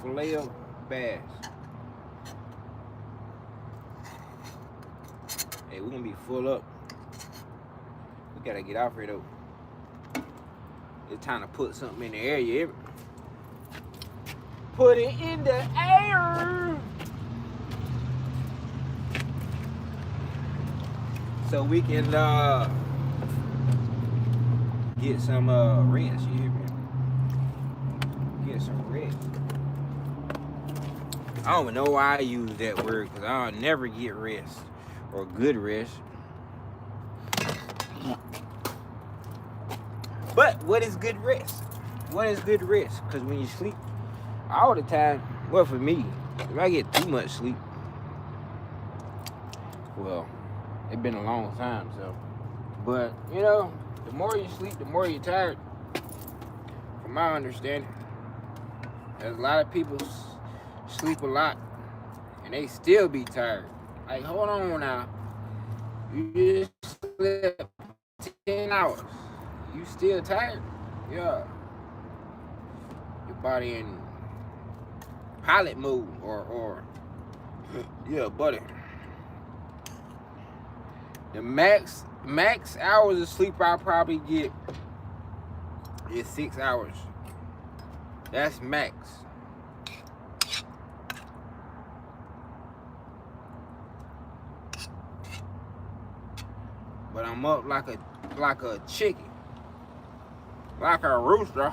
fillet of bass. Hey, we're gonna be full up. We gotta get off here though. It's time to put something in the air, you hear me? Put it in the air! So we can get some rest, you hear me? Get some rest. I don't even know why I use that word, because I'll never get rest or good rest. But what is good rest? What is good rest? Because when you sleep all the time, well, for me, if I get too much sleep, well, it's been a long time, so. But, you know, the more you sleep, the more you're tired, from my understanding. There's a lot of people sleep a lot, and they still be tired. Like, hold on now. You just slept 10 hours. You still tired? Yeah. Your body in pilot mode, or yeah, buddy. The max hours of sleep I'll probably get is 6 hours. That's max. But I'm up like a chicken, like a rooster.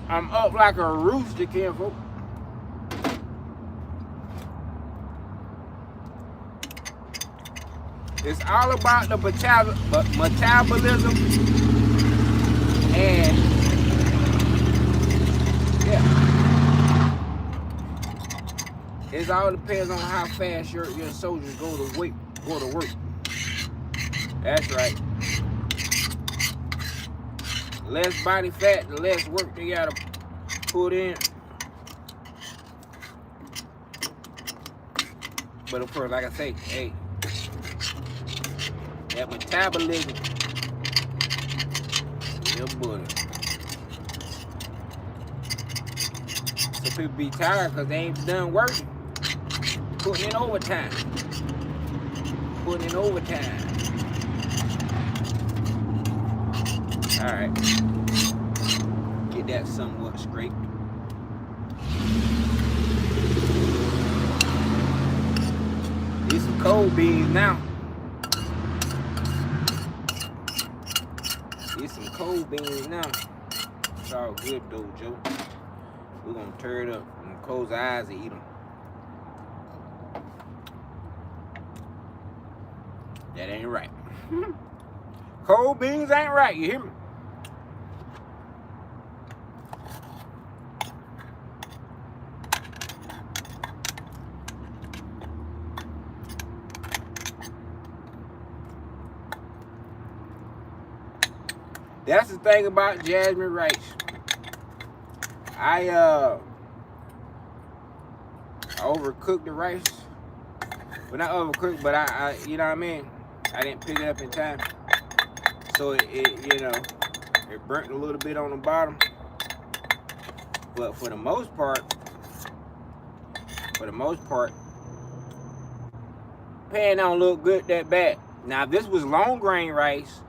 I'm up like a rooster, Kenfolk. It's all about the metabolism, and yeah, it all depends on how fast your soldiers go to work. That's right. Less body fat, the less work they gotta put in. But of course, like I say, hey, that metabolism, yeah, buddy. So people be tired because they ain't done working. Putting in overtime. Alright. Get that somewhat scraped. These some cold beans now. It's all good though, Joe. We're gonna tear it up and close our eyes and eat them. That ain't right. Cold beans ain't right, you hear me? That's the thing about jasmine rice. I overcooked the rice. Well, not overcooked, but I you know what I mean? I didn't pick it up in time. So it you know, it burnt a little bit on the bottom. But for the most part, pan don't look good that bad. Now, if this was long grain rice,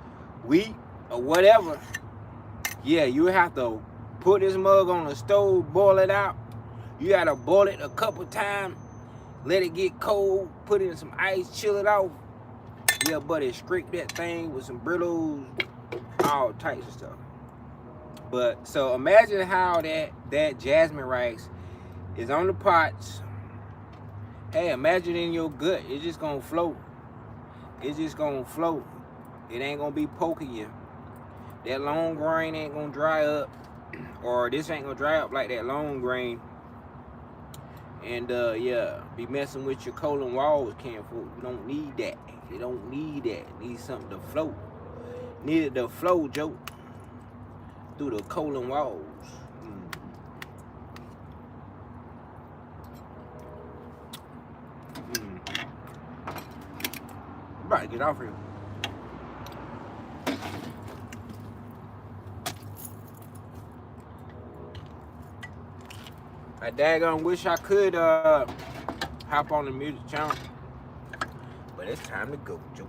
wheat, or whatever, yeah, you have to put this mug on the stove, boil it out. You gotta boil it a couple times, let it get cold, put it in some ice, chill it off. Yeah, buddy, scrape that thing with some Brittles, all types of stuff. But so imagine how that jasmine rice is on the pots. Hey, imagine in your gut, it's just gonna float. It's just gonna float. It ain't gonna be poking you. That long grain ain't gonna dry up, or this ain't gonna dry up like that long grain. And yeah, be messing with your colon walls, can't fool. You don't need that. You don't need that. You need something to float. Needed to flow, Joe, through the colon walls. I'm about to get off here. I daggone wish I could hop on the music channel, but it's time to go, Joe.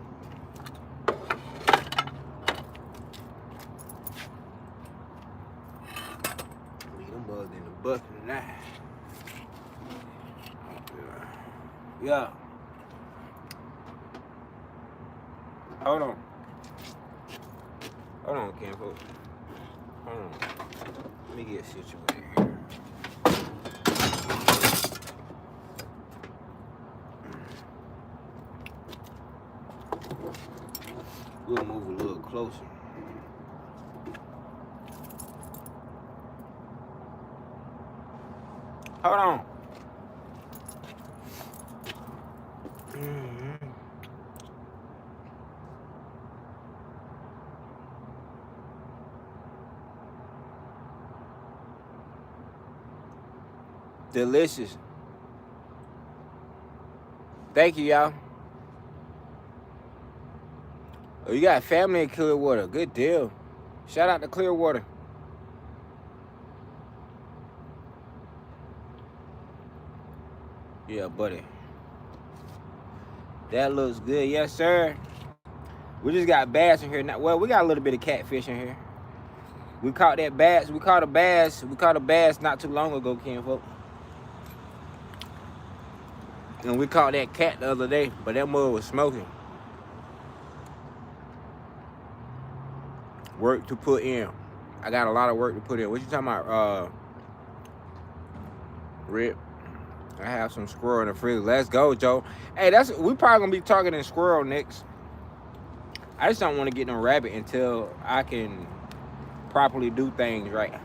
Leave them bugs in the bucket tonight. Yeah. Hold on. Hold on, Ken, folks. Hold on. Let me get situated here. We'll move a little closer. Hold on. Delicious. Thank you, y'all. Oh, you got family in Clearwater. Good deal. Shout out to Clearwater. Yeah, buddy. That looks good. Yes, sir. We just got bass in here now. Well, we got a little bit of catfish in here. We caught that bass. We caught a bass. We caught a bass not too long ago, kinfolk. And we caught that cat the other day, but that mud was smoking. Work to put in. I got a lot of work to put in. What you talking about, Rip? I have some squirrel in the freezer. Let's go, Joe. Hey, we probably gonna be targeting squirrel next. I just don't want to get no rabbit until I can properly do things right.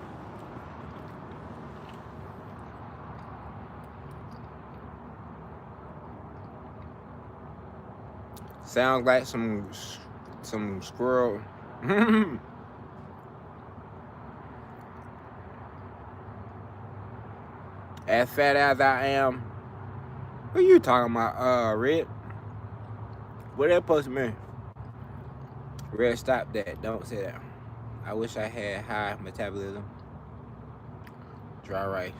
Sounds like some squirrel. As fat as I am. What you talking about, Red? What that supposed to mean? Red, stop that. Don't say that. I wish I had high metabolism. Dry rice.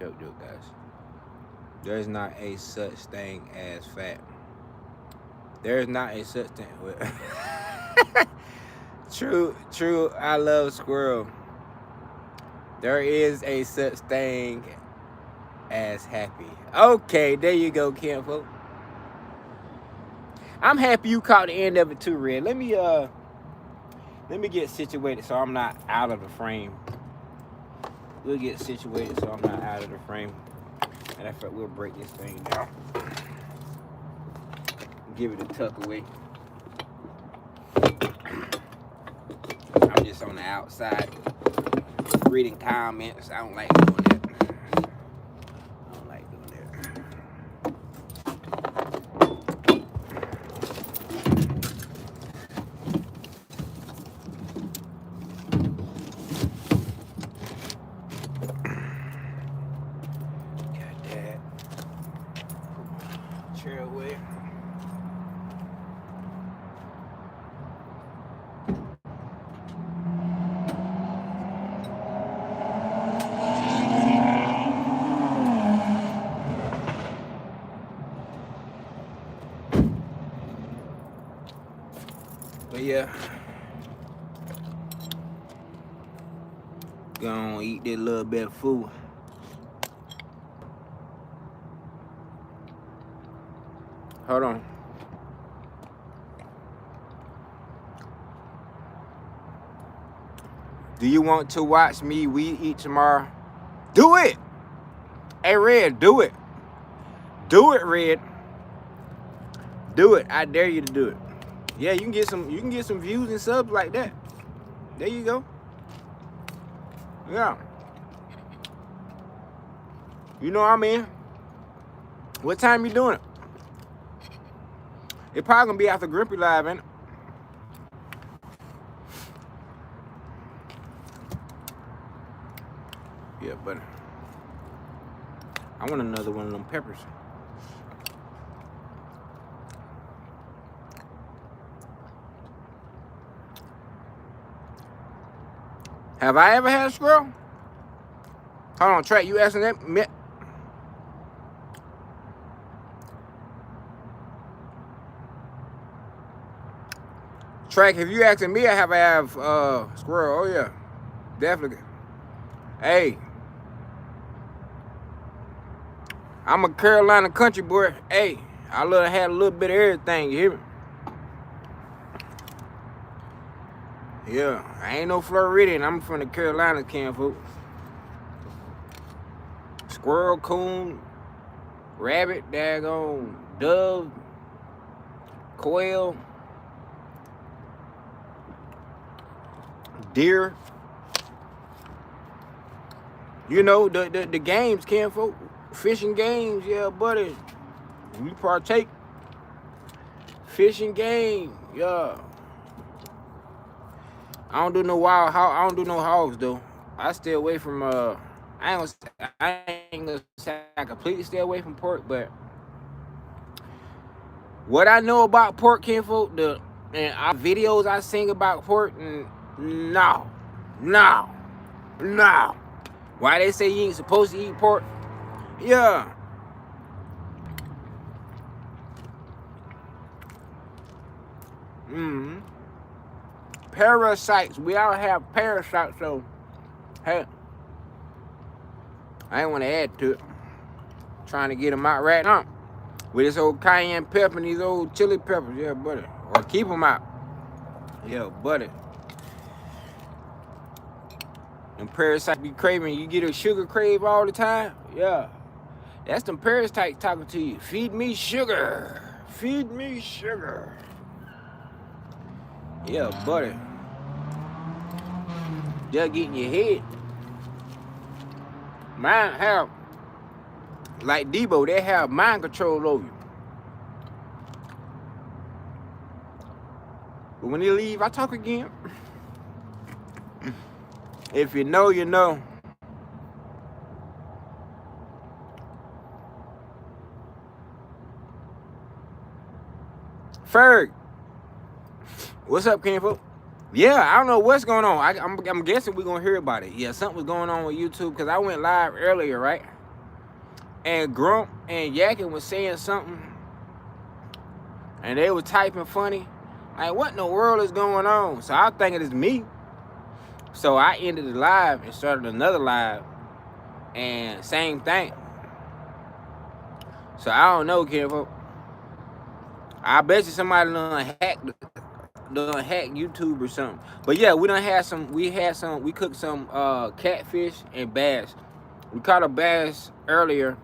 Joke, guys. There's not a such thing as fat. There's not a such thing. True. I love squirrel. There is a such thing as happy. Okay, there you go, kinfolk. I'm happy you caught the end of it too, Red. Let me get situated so I'm not out of the frame. We'll get situated so I'm not out of the frame. And after we'll break this thing down. Give it a tuck away. I'm just on the outside reading comments. I don't like doing that. But yeah. Gonna eat that little bit of food. Hold on. Do you want to watch me we eat tomorrow? Do it! Hey Red, do it. Do it, Red. Do it. I dare you to do it. Yeah, you can get some views and subs like that. There you go. Yeah. You know what I mean? What time you doing it? It probably gonna be after Grimpy Live, ain't it? Yeah, but I want another one of them peppers. Have I ever had a squirrel? Hold on, Trey, you asking that? Track, if you asking me, I have squirrel. Oh yeah, definitely. Hey, I'm a Carolina country boy. Hey, I love to have a little bit of everything. You hear me? Yeah, I ain't no Floridian. I'm from the Carolina, folks. Squirrel, coon, rabbit, daggone, dove, quail, deer. You know, the games, folks. Fishing games, yeah, buddy. We partake. Fishing game, yeah. I don't do no I don't do no hogs though. I stay away from I ain't gonna say I completely stay away from pork, but what I know about pork, kinfolk, and our videos I sing about pork, no. Why they say you ain't supposed to eat pork? Yeah. Parasites. We all have parasites, so hey, I ain't want to add to it. Trying to get them out right now with this old cayenne pepper and these old chili peppers. Yeah, buddy. Or keep them out. Yeah, buddy. And parasites be craving. You get a sugar crave all the time. Yeah. That's them parasites talking to you. Feed me sugar. Feed me sugar. Yeah, buddy. They'll get in your head. Mine have, like Debo, they have mind control over you. But when they leave, I talk again. If you know, you know. Ferg. What's up, kinfolk? Yeah, I don't know what's going on. I'm guessing we're going to hear about it. Yeah, something was going on with YouTube because I went live earlier, right? And Grump and Yakin was saying something. And they were typing funny. Like, what in the world is going on? So I think it is me. So I ended the live and started another live. And same thing. So I don't know, kinfolk. I bet you somebody done hacked YouTube or something. But yeah, we cooked some catfish and bass. We caught a bass earlier,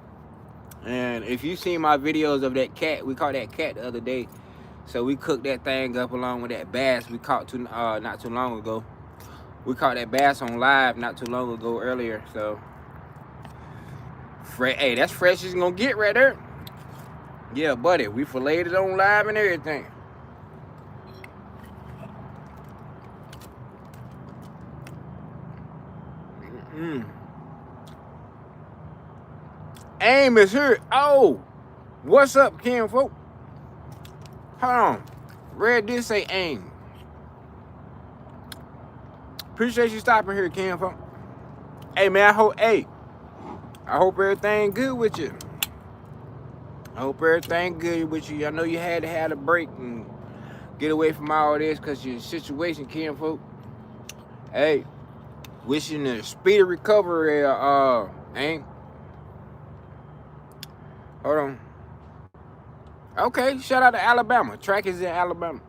and if you seen my videos of that cat, we caught that cat the other day. So we cooked that thing up along with that bass we caught not too long ago. We caught that bass on live not too long ago earlier. So hey, that's fresh as gonna get right there. Yeah, buddy, we filleted it on live and everything. Aim is here. Oh, what's up, kinfolk? Hold on. Red did say aim. Appreciate you stopping here, kinfolk. Hey, man, I hope everything good with you. I hope everything good with you. I know you had to have a break and Get away from all this because your situation, kinfolk. Hey, wishing a speedy recovery, ain't. Hold on. Okay, shout out to Alabama. Track is in Alabama.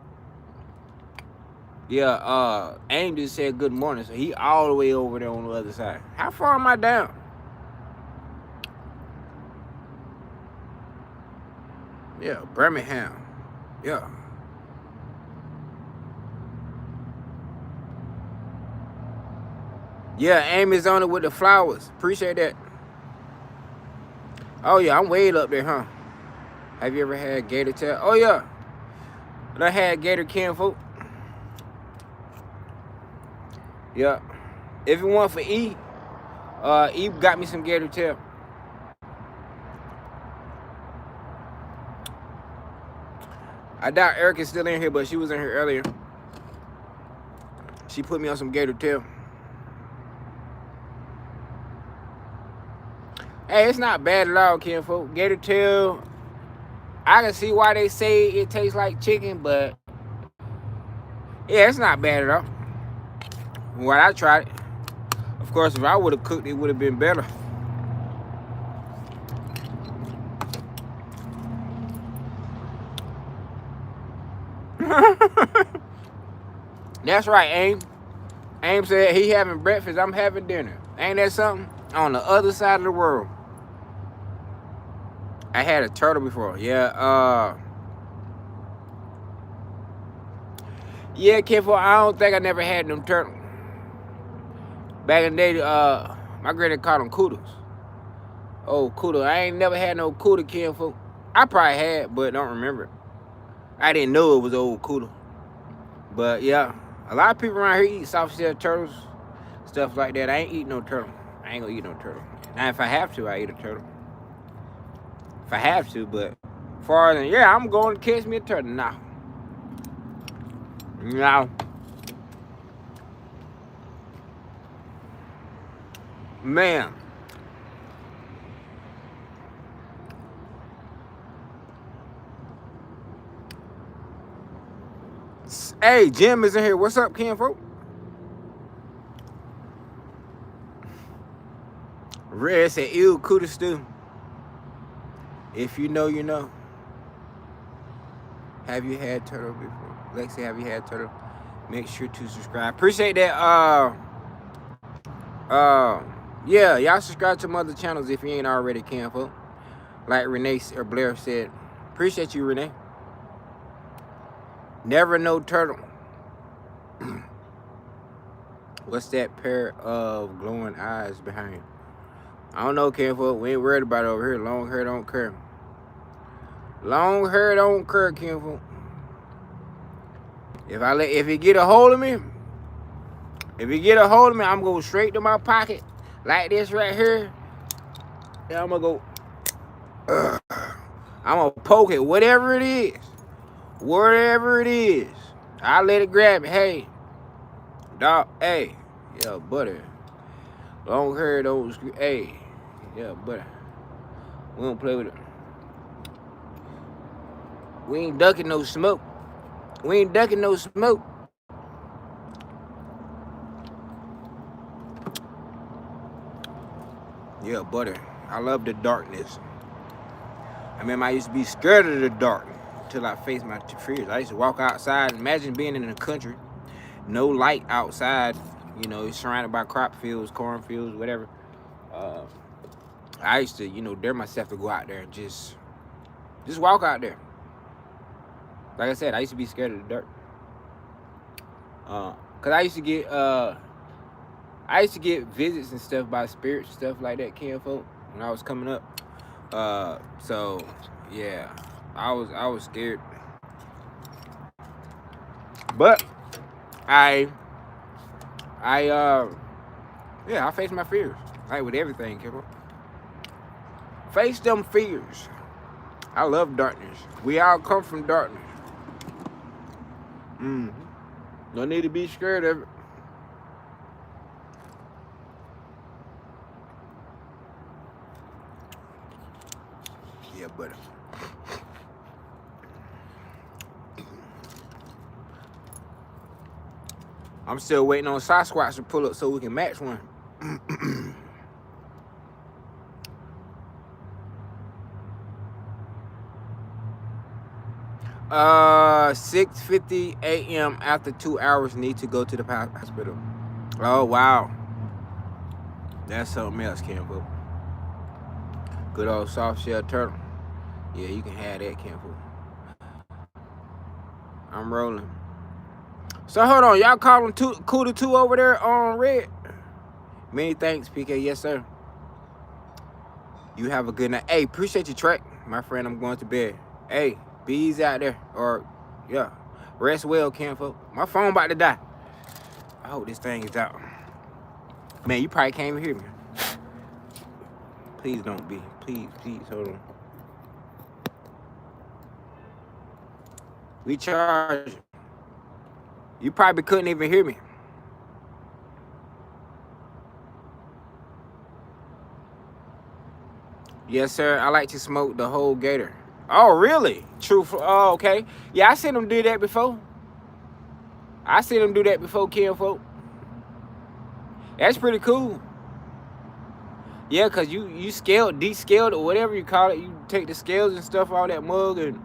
Yeah, AIM just said good morning, so he all the way over there on the other side. How far am I down? Yeah, Birmingham. Yeah. Yeah, AIM is on it with the flowers. Appreciate that. Oh yeah, I'm way up there, huh? Have you ever had gator tail? Oh yeah. I had gator kinfolk. Yeah. If it weren't for E got me some gator tail. I doubt Erica's still in here, but she was in here earlier. She put me on some gator tail. Hey, it's not bad at all, kinfolk. Gator tail, I can see why they say it tastes like chicken, but yeah, it's not bad at all. When I tried it, of course, if I would have cooked, it would have been better. That's right, AIM. AIM said he having breakfast, I'm having dinner. Ain't that something? On the other side of the world. I had a turtle before. Yeah, yeah, kinfolk, I don't think I never had them turtle. Back in the day, my granny called them cooters. Oh, cooter. I ain't never had no cooter, kinfolk. I probably had, but don't remember it. I didn't know it was old cooter. But yeah, a lot of people around here eat soft-shell turtles, stuff like that. I ain't eat no turtle. I ain't gonna eat no turtle. Now, if I have to, I eat a turtle. If I have to, but far as, yeah, I'm going to catch me a turtle. Nah. No. Man. Hey, Jim is in here. What's up, kinfolk? Red said, ew, cooter stew. If you know, you know. Have you had turtle before? Lexi, have you had turtle? Make sure to subscribe. Appreciate that. Yeah, y'all subscribe to my other channels if you ain't already, kinfolk. Like Renee or Blair said. Appreciate you, Renee. Never no turtle. What's that pair of glowing eyes behind? I don't know, kinfolk. We ain't worried about it over here. Long hair don't care. Long hair don't care, kinfolk. If it get a hold of me, I'm going straight to my pocket like this right here. And I'm gonna go. I'm gonna poke it, whatever it is. Whatever it is. I'll let it grab it. Hey, dog. Hey, yeah, butter. Long hair don't. Hey, yeah, butter. We don't play with it. We ain't ducking no smoke. We ain't ducking no smoke. Yeah, butter. I love the darkness. I remember I used to be scared of the dark until I faced my fears. I used to walk outside. Imagine being in the country, no light outside. You know, you're surrounded by crop fields, cornfields, whatever. I used to, dare myself to go out there and just walk out there. Like I said, I used to be scared of the dark. Cause I used to get visits and stuff by spirits, stuff like that, kinfolk, when I was coming up. So yeah, I was scared. But I faced my fears. Like with everything, kinfolk. Face them fears. I love darkness. We all come from darkness. No need to be scared of it. Yeah, buddy. I'm still waiting on Sasquatch to pull up so we can match one. 6:50 a.m. after 2 hours need to go to the hospital. Oh, wow. That's something else, Campbell. Good old soft shell turtle. Yeah, you can have that, Campbell. I'm rolling. So hold on, y'all calling Cuda 2 over there on red? Many thanks, PK. Yes, sir. You have a good night. Hey, appreciate your track, my friend. I'm going to bed. Hey, be easy out there. Or, yeah, rest well, Campbell. My phone about to die. I hope this thing is out. Man, you probably can't even hear me. Please don't be. Please, hold on. Recharge. You probably couldn't even hear me. Yes, sir. I like to smoke the whole gator. Oh, really? True. Oh, okay. Yeah, I seen them do that before. Kinfolk. That's pretty cool. Yeah, because you descaled or whatever you call it. You take the scales and stuff out of that mug and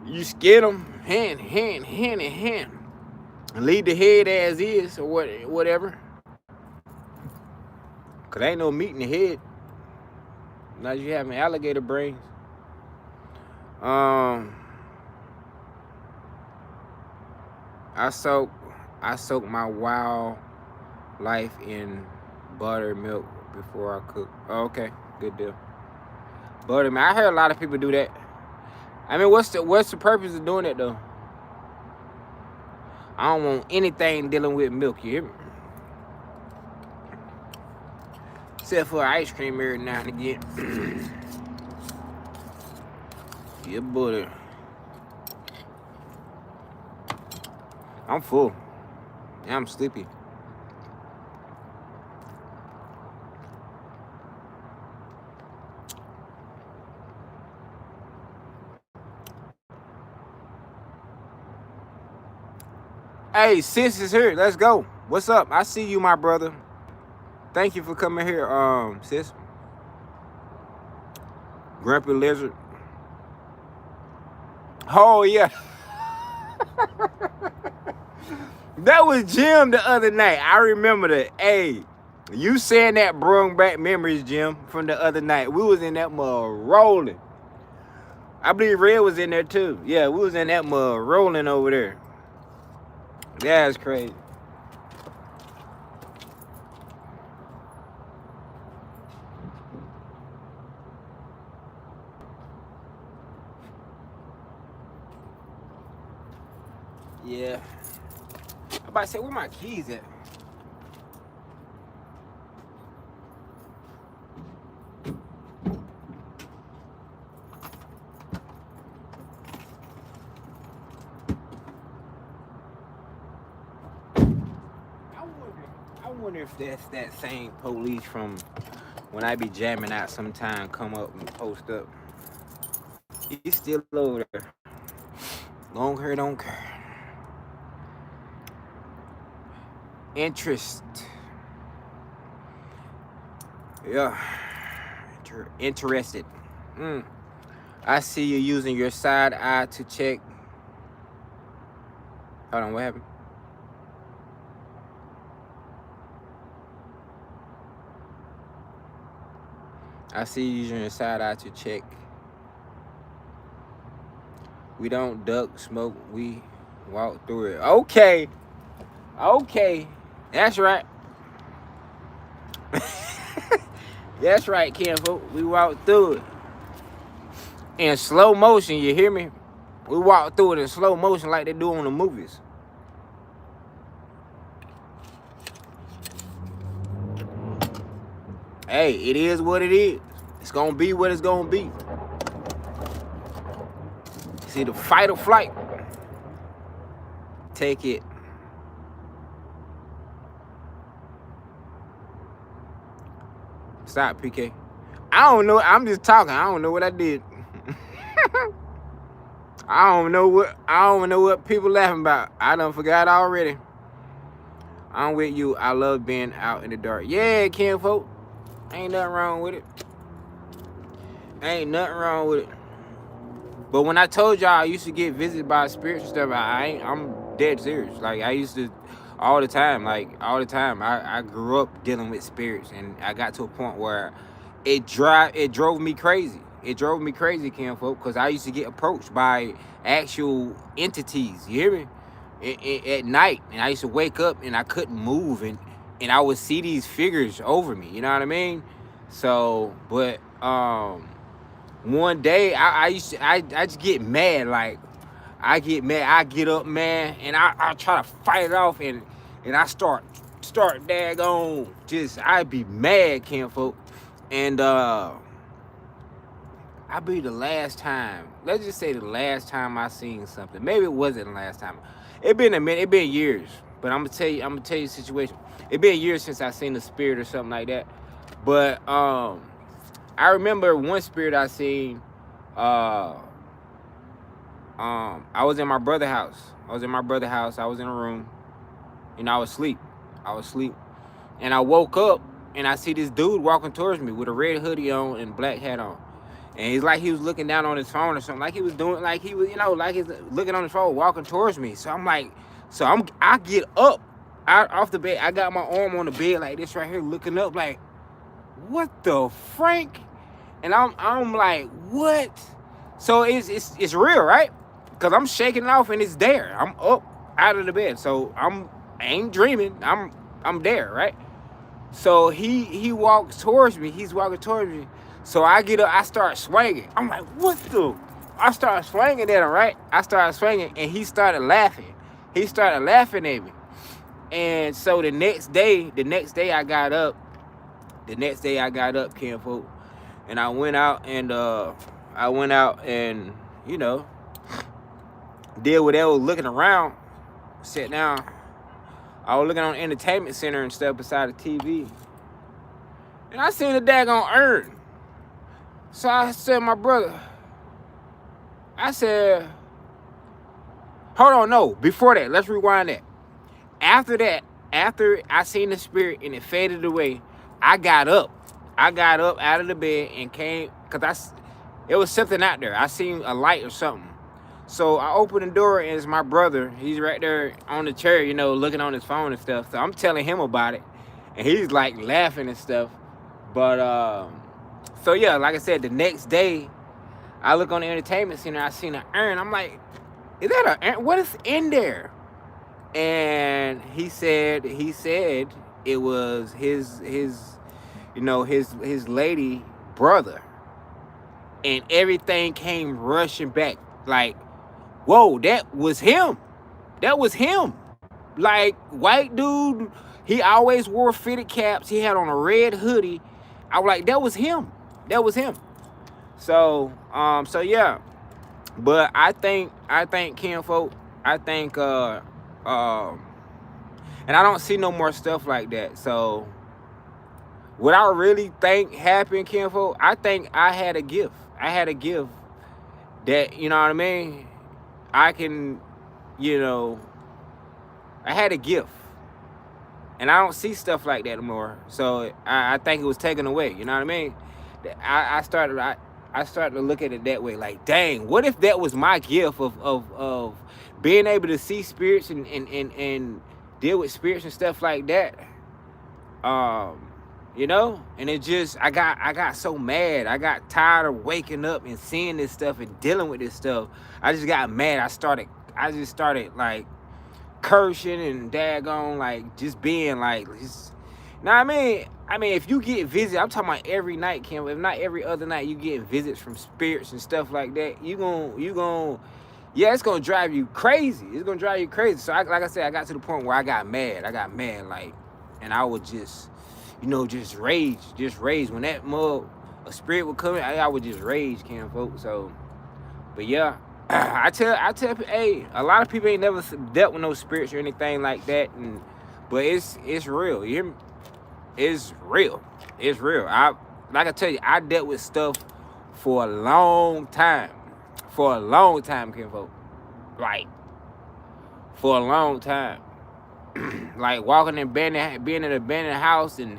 you skin them hand in hand. And leave the head as is or whatever. Because ain't no meat in the head. Now you having alligator brains. I soak my wild life in buttermilk before I cook. Oh, okay, good deal. Buttermilk. I heard a lot of people do that. I mean, what's the purpose of doing it though? I don't want anything dealing with milk. You hear me? Except for ice cream every now and again. Yeah, butter. I'm full. Yeah, I'm sleepy. Hey, sis is here. Let's go. What's up? I see you, my brother. Thank you for coming here, sis. Grumpy Lizard. Oh, yeah. That was Jim the other night. I remember that. Hey, you saying that brought back memories, Jim, from the other night. We was in that mud rolling. I believe Red was in there, too. Yeah, we was in that mud rolling over there. That's crazy. Yeah. I'm about to say, where my keys at? I wonder if that's that same police from when I be jamming out sometime come up and post up. He's still over there. Long hair don't care. Interest. Yeah. Interested. I see you using your side eye to check. Hold on, what happened? I see you using your side eye to check. We don't duck smoke, we walk through it. Okay. Okay. That's right. That's right, Kenfo. We walk through it. In slow motion, you hear me? We walk through it in slow motion like they do on the movies. Hey, it is what it is. It's gonna be what it's gonna be. See, the fight or flight. Take it. Stop, PK. I don't know. I'm just talking. I don't know what I did. I don't know what people laughing about. I done forgot already. I'm with you. I love being out in the dark. Yeah, kinfolk. Ain't nothing wrong with it. Ain't nothing wrong with it. But when I told y'all I used to get visited by spirits and stuff, I'm dead serious. Like, I used to all the time. I grew up dealing with spirits, and I got to a point where it drove me crazy. It drove me crazy, kinfolk, because I used to get approached by actual entities. You hear me? At night, and I used to wake up and I couldn't move, and I would see these figures over me. You know what I mean? So, but one day I just get mad. Like, I get mad. I get up, man, and I try to fight it off, and I start daggone. I be mad, kinfolk, and I be the last time. Let's just say the last time I seen something. Maybe it wasn't the last time. It been a minute. It been years. But I'm gonna tell you the situation. It been years since I seen a spirit or something like that. But I remember one spirit I seen. I was in my brother's house. I was in a room, and I was asleep. And I woke up, and I see this dude walking towards me with a red hoodie on and black hat on. And he's like he was looking down on his phone or something. Like he was doing, like he was, like he's looking on his phone, walking towards me. So I'm like, I get up out off the bed. I got my arm on the bed like this right here, looking up like, what the Frank? And I'm like, what? So it's real, right? Because I'm shaking it off and it's there. I'm up out of the bed. So I ain't dreaming. I'm there, right? So he walks towards me. He's walking towards me. So I get up, I start swinging. I'm like, what the? I started swinging at him, right? I started swinging, and he started laughing. He started laughing at me. And so the next day I got up, kinfolk, and I went out and did whatever, looking around, sat down. I was looking on the entertainment center and stuff beside the TV. And I seen the daggone urn. So I said to my brother, I said, hold on, no, before that, let's rewind that. After that, after I seen the spirit and it faded away, I got up out of the bed and came, because it was something out there. I seen a light or something. So I opened the door, and it's my brother. He's right there on the chair, looking on his phone and stuff. So I'm telling him about it, and he's like laughing and stuff. But so yeah, like I said, the next day, I look on the entertainment center. I seen an urn. I'm like, is that an urn? What is in there? And he said it was his lady brother, and everything came rushing back. Like, whoa, that was him. Like, white dude. He always wore fitted caps. He had on a red hoodie. I was like, that was him. So yeah. But I think kinfolk, and I don't see no more stuff like that. So what I really think happened, kinfolk, I think I had a gift. That, you know what I mean? I had a gift. And I don't see stuff like that anymore. So I think it was taken away. You know what I mean? I started to look at it that way. Like, dang, what if that was my gift of being able to see spirits and deal with spirits and stuff like that? And it just, I got so mad. I got tired of waking up and seeing this stuff and dealing with this stuff. I just got mad. I just started like cursing and daggone, like just being like, just, now I mean, if you get visits, I'm talking about every night, Kim. If not every other night, you get visits from spirits and stuff like that. You gon' yeah, it's gonna drive you crazy. So like I said, I got to the point where I got mad, like, and I would just, just rage. When that a spirit would come in, I would just rage, kinfolk. So, but yeah, I tell people, hey, a lot of people ain't never dealt with no spirits or anything like that, but it's real. You hear me? It's real. Like I tell you, I dealt with stuff for a long time, kinfolk. Like, for a long time. like walking in being in an abandoned house and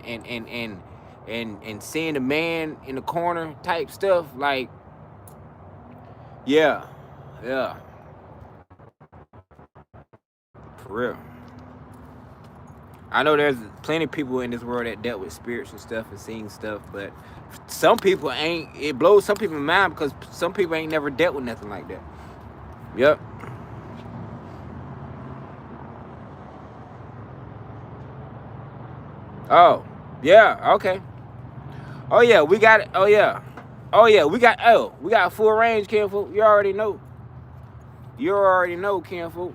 seeing the man in the corner type stuff. Like, yeah, for real. I know there's plenty of people in this world that dealt with spirits and stuff and seen stuff, but some people ain't. It blows some people's mind because some people ain't never dealt with nothing like that. Yep. Oh, yeah, okay. Oh yeah, we got it. Oh yeah. We got full range, kinfolk. You already know. Kinfolk.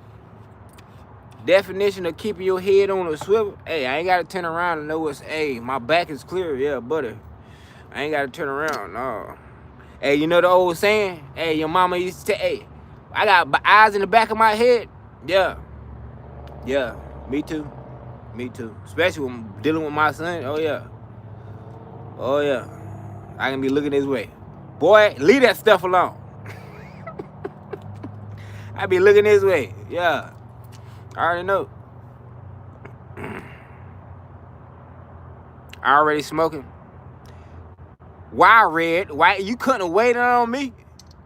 Definition of keeping your head on a swivel. Hey, I ain't gotta turn around and know what's. Hey, my back is clear. Yeah, buddy. I ain't gotta turn around. No. Hey, you know the old saying? Hey, your mama used to say, hey, I got eyes in the back of my head. Yeah. Me too. Especially when I'm dealing with my son. Oh yeah. I can be looking this way. Boy, leave that stuff alone. I be looking this way. Yeah. I already know. I already smoking. Why, Red? Why you couldn't have waited on me?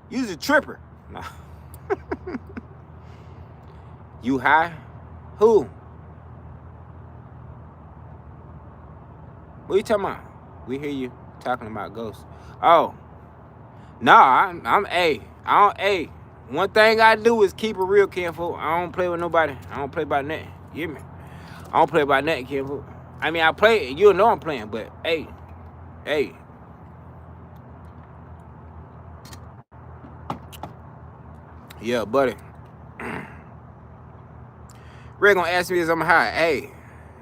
You's a tripper. No. You high? Who? What you talking about? We hear you talking about ghosts. Oh. Nah, one thing I do is keep it real, kinfolk. I don't play with nobody. I don't play about nothing. You hear me? I don't play about nothing, kinfolk. I mean, I play, you'll know I'm playing, but hey. Yeah, buddy. Ray gonna ask me if I'm high. Hey,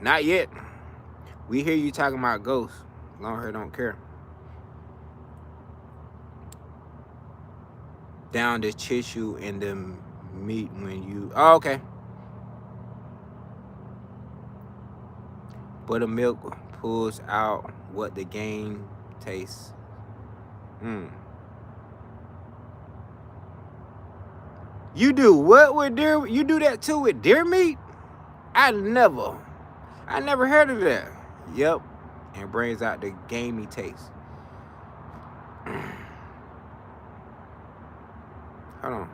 not yet. We hear you talking about ghosts. Long hair don't care. Down the tissue and the meat when you. Oh, okay. Buttermilk pulls out what the game tastes. You do what with deer? You do that too with deer meat? I never heard of that. Yep. And brings out the gamey taste. Hold on.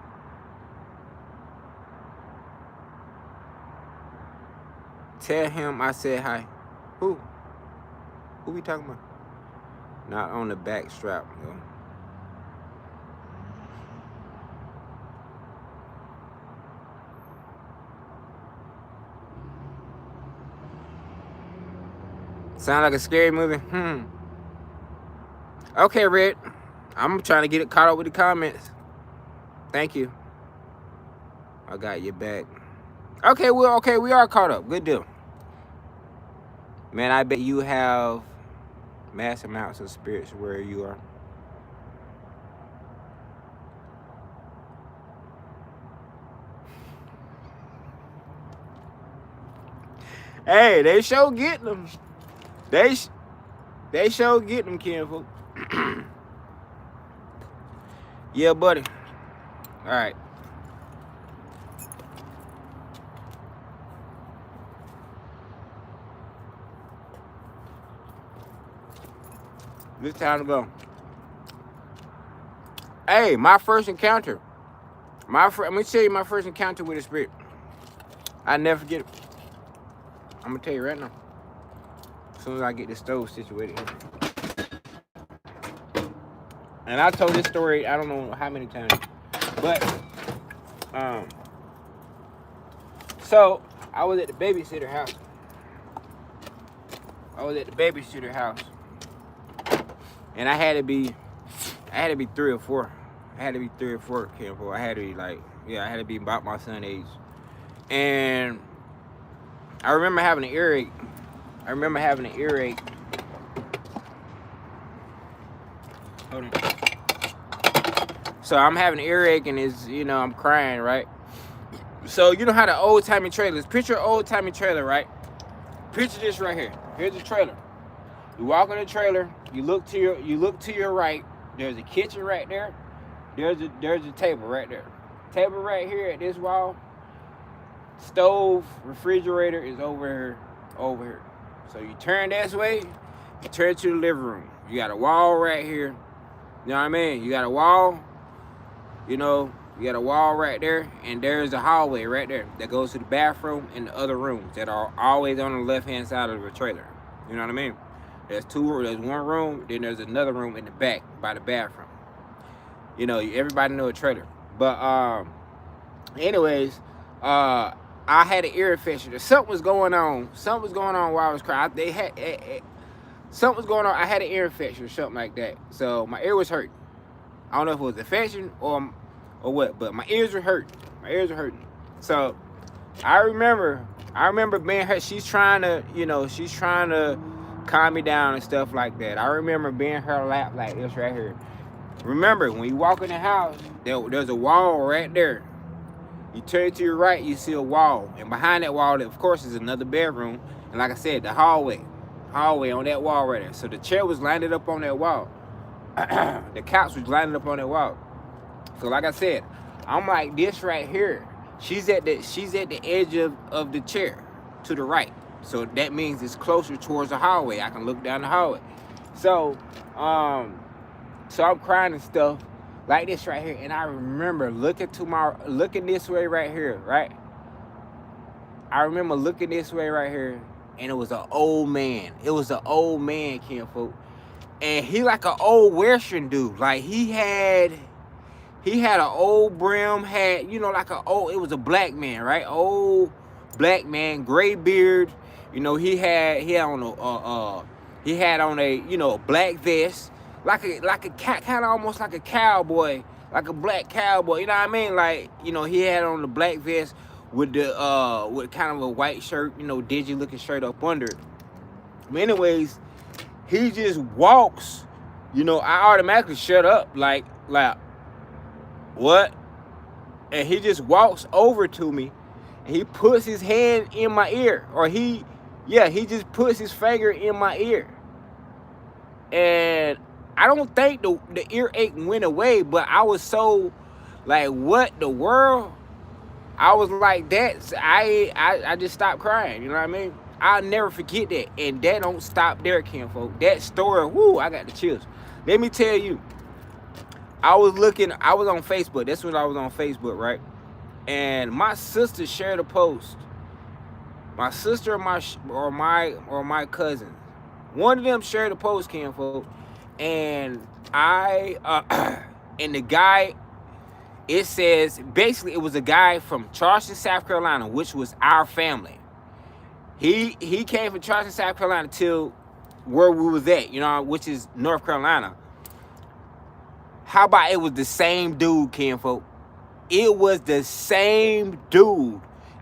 Tell him I said hi. Who? Who we talking about? Not on the back strap, yo. Sound like a scary movie? Okay, Red. I'm trying to get it caught up with the comments. Thank you. I got your back. Okay, we are caught up. Good deal. Man, I bet you have mass amounts of spirits where you are. Hey, they sure getting them. They sure getting them, kinfolk. Yeah, buddy. All right. It's time to go. Hey, my first encounter. Let me tell you my first encounter with a spirit. I never forget it. I'm gonna tell you right now. As soon as I get the stove situated. And I told this story, I don't know how many times. But so I was at the babysitter house. And I had to be 3 or 4. I had to be 3 or 4, Campo. I had to be I had to be about my son's age. And I remember having an earache. Hold on. So I'm having an earache and I'm crying, right? So you know how the old-timey trailers, picture an old-timey trailer, right? Picture this right here. Here's the trailer. You walk in the trailer, you look to your right, there's a kitchen right there. There's a table right there. Table right here at this wall. Stove, refrigerator is over here. So you turn this way, you turn to the living room. You got a wall right here. You know what I mean? You got a wall, you know, you got a wall right there, and there's a hallway right there that goes to the bathroom and the other rooms that are always on the left-hand side of the trailer. You know what I mean? There's one room, then there's another room in the back by the bathroom. You know, everybody know a trailer. But anyways, I had an ear infection. Something was going on. Something was going on while I was crying. Something was going on. I had an ear infection or something like that. So my ear was hurting. I don't know if it was infection or what, but my ears were hurting. My ears were hurting. So I remember being her. She's trying to calm me down and stuff like that. I remember being her lap like this right here. Remember, when you walk in the house, there's a wall right there. You turn to your right, you see a wall. And behind that wall, of course, is another bedroom. And like I said, the hallway on that wall right there. So the chair was lined up on that wall. The couch was lined up on that wall. So like I said, I'm like this right here. She's at the edge of the chair to the right. So that means it's closer towards the hallway. I can look down the hallway. So I'm crying and stuff like this right here. And I remember looking this way right here, right? I remember looking this way right here, and it was an old man. It was an old man, kinfolk. And he like an old Western dude. Like he had an old brim, it was a black man, right? Old black man, gray beard. You know, he had on a black vest, like a kind of almost like a cowboy, like a black cowboy. You know what I mean? Like, you know, he had on the black vest with with kind of a white shirt, dingy looking shirt up under it. But anyways, he just walks. I automatically shut up, like what? And he just walks over to me, and he puts his hand in my ear, or he just puts his finger in my ear. And I don't think the earache went away, but I was so like, what the world? I was like that. I just stopped crying. You know what I mean? I'll never forget that. And that don't stop there, kinfolk. That story, whoo, I got the chills. Let me tell you, I was on Facebook. That's when I was on Facebook, right? And my sister shared a post. My sister or my cousin, one of them shared a post, kinfolk. And and the guy, it says, basically it was a guy from Charleston, South Carolina, which was our family. He came from Charleston, South Carolina till where we was at, which is North Carolina. How about it was the same dude, kinfolk? It was the same dude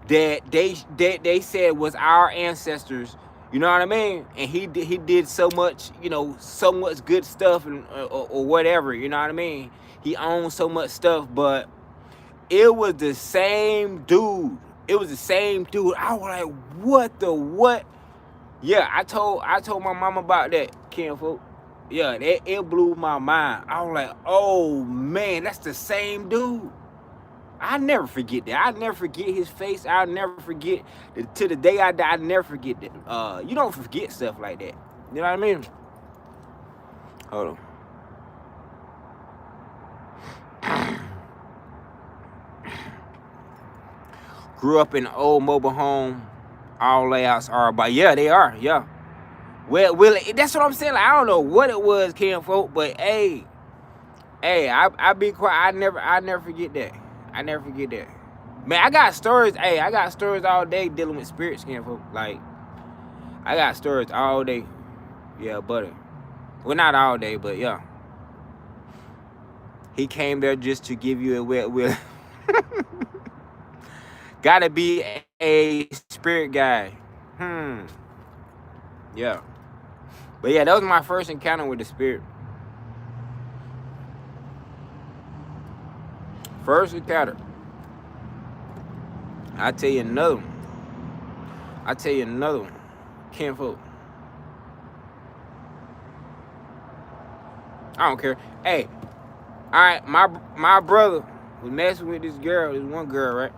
that they said was our ancestors. You know what I mean? And he did so much, so much good stuff and or whatever. You know what I mean? He owned so much stuff, but it was the same dude. It was the same dude. I was like, what? Yeah, I told my mom about that, kinfolk. Yeah, it blew my mind. I was like, oh man, that's the same dude. I never forget that. I never forget his face. I'll never forget to the day I die. I never forget that. You don't forget stuff like that. You know what I mean? Hold on. Grew up in an old mobile home. All layouts are about, yeah, they are, yeah. Well, that's what I'm saying. Like, I don't know what it was, kinfolk, but hey, I be quiet. I never forget that. I never forget that. Man, I got stories. Hey, I got stories all day dealing with spirits, kinfolk. Like, I got stories all day. Yeah, buddy. Well, not all day, but yeah. He came there just to give you a wet will. Gotta be a spirit guy. Yeah. But yeah, that was my first encounter with the spirit. First encounter. I'll tell you another one. Kinfolk. I don't care. Hey, all right, my brother was messing with this one girl, right?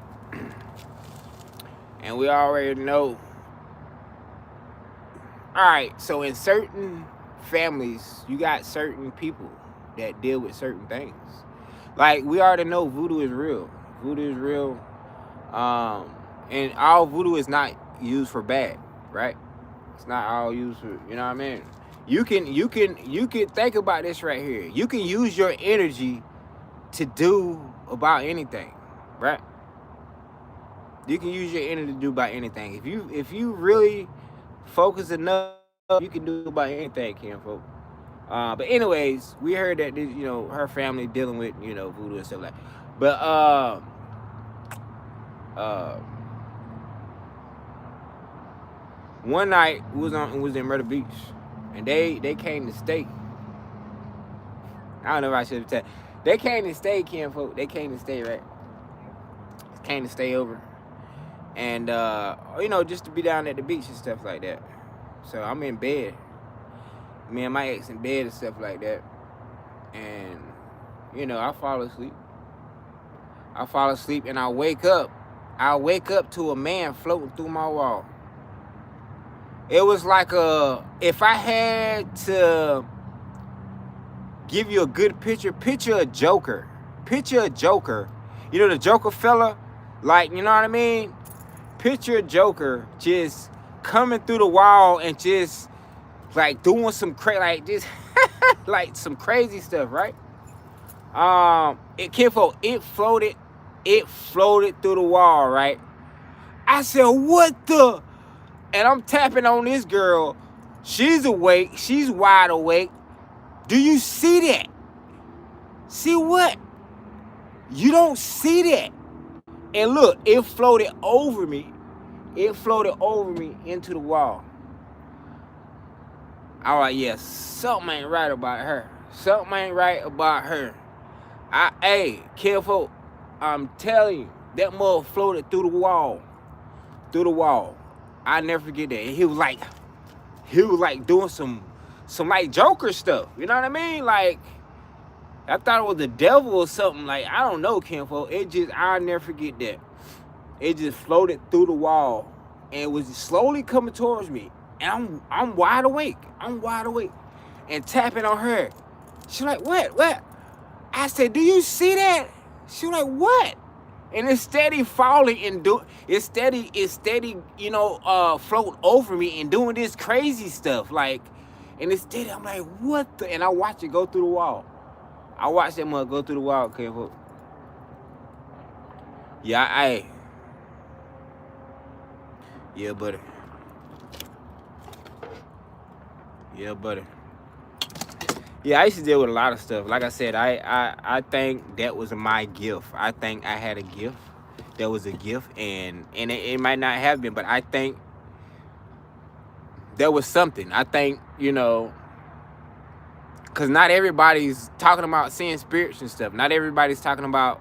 And we already know. Alright, so in certain families, you got certain people that deal with certain things. Like, we already know voodoo is real. Voodoo is real. And all voodoo is not used for bad, right? It's not all used for, you know what I mean? You can think about this right here. You can use your energy to do about anything, right? You can use your energy to do about anything. If you really focus enough, you can do about anything, kinfolk. But anyways, we heard that this, her family dealing with voodoo and stuff like that. But one night was in Myrtle Beach, and they came to stay. I don't know if I should have said. They came to stay, kinfolk. They came to stay, right? Came to stay over, and just to be down at the beach and stuff like that. So I'm in bed. Me and my ex in bed and stuff like that, and I fall asleep. And I wake up. To a man floating through my wall. It was like if I had to give you a good picture a Joker. Picture a Joker. The Joker fella? Like, you know what I mean? Picture a Joker just coming through the wall and just like doing some like some crazy stuff, right? It floated through the wall, right? I said, what the? And I'm tapping on this girl. She's awake. She's wide awake. Do you see that? See what? You don't see that. And look, it floated over me. Into the wall. All right, yeah, something ain't right about her. Hey, careful. I'm telling you, that mother floated through the wall. I never forget that. And he was like doing some like Joker stuff. You know what I mean? Like, I thought it was the devil or something. Like, I don't know, kinfolk. I'll never forget that. It just floated through the wall and was slowly coming towards me. And I'm wide awake. And tapping on her. She's like, what? I said, do you see that? She was like, what? And it's steady falling and it's steady, floating over me and doing this crazy stuff. Like, and it's steady. I'm like, what the? And I watch it go through the wall. I watched that mother go through the wall, careful. Yeah, yeah, buddy. Yeah, I used to deal with a lot of stuff. Like I said, I think that was my gift. I think I had a gift. That was a gift, and it might not have been, but I think there was something. I think, because not everybody's talking about seeing spirits and stuff. Not everybody's talking about,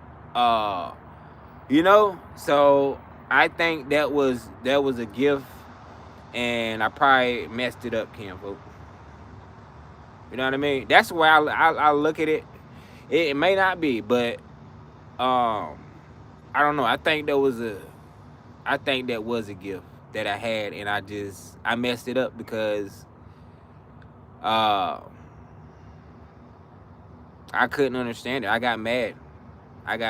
So I think that was a gift, and I probably messed it up, kinfolk. You know what I mean? That's the way I look at it. It may not be, but I don't know. I think that was a gift that I had, and I messed it up because I couldn't understand it. I got mad. Like,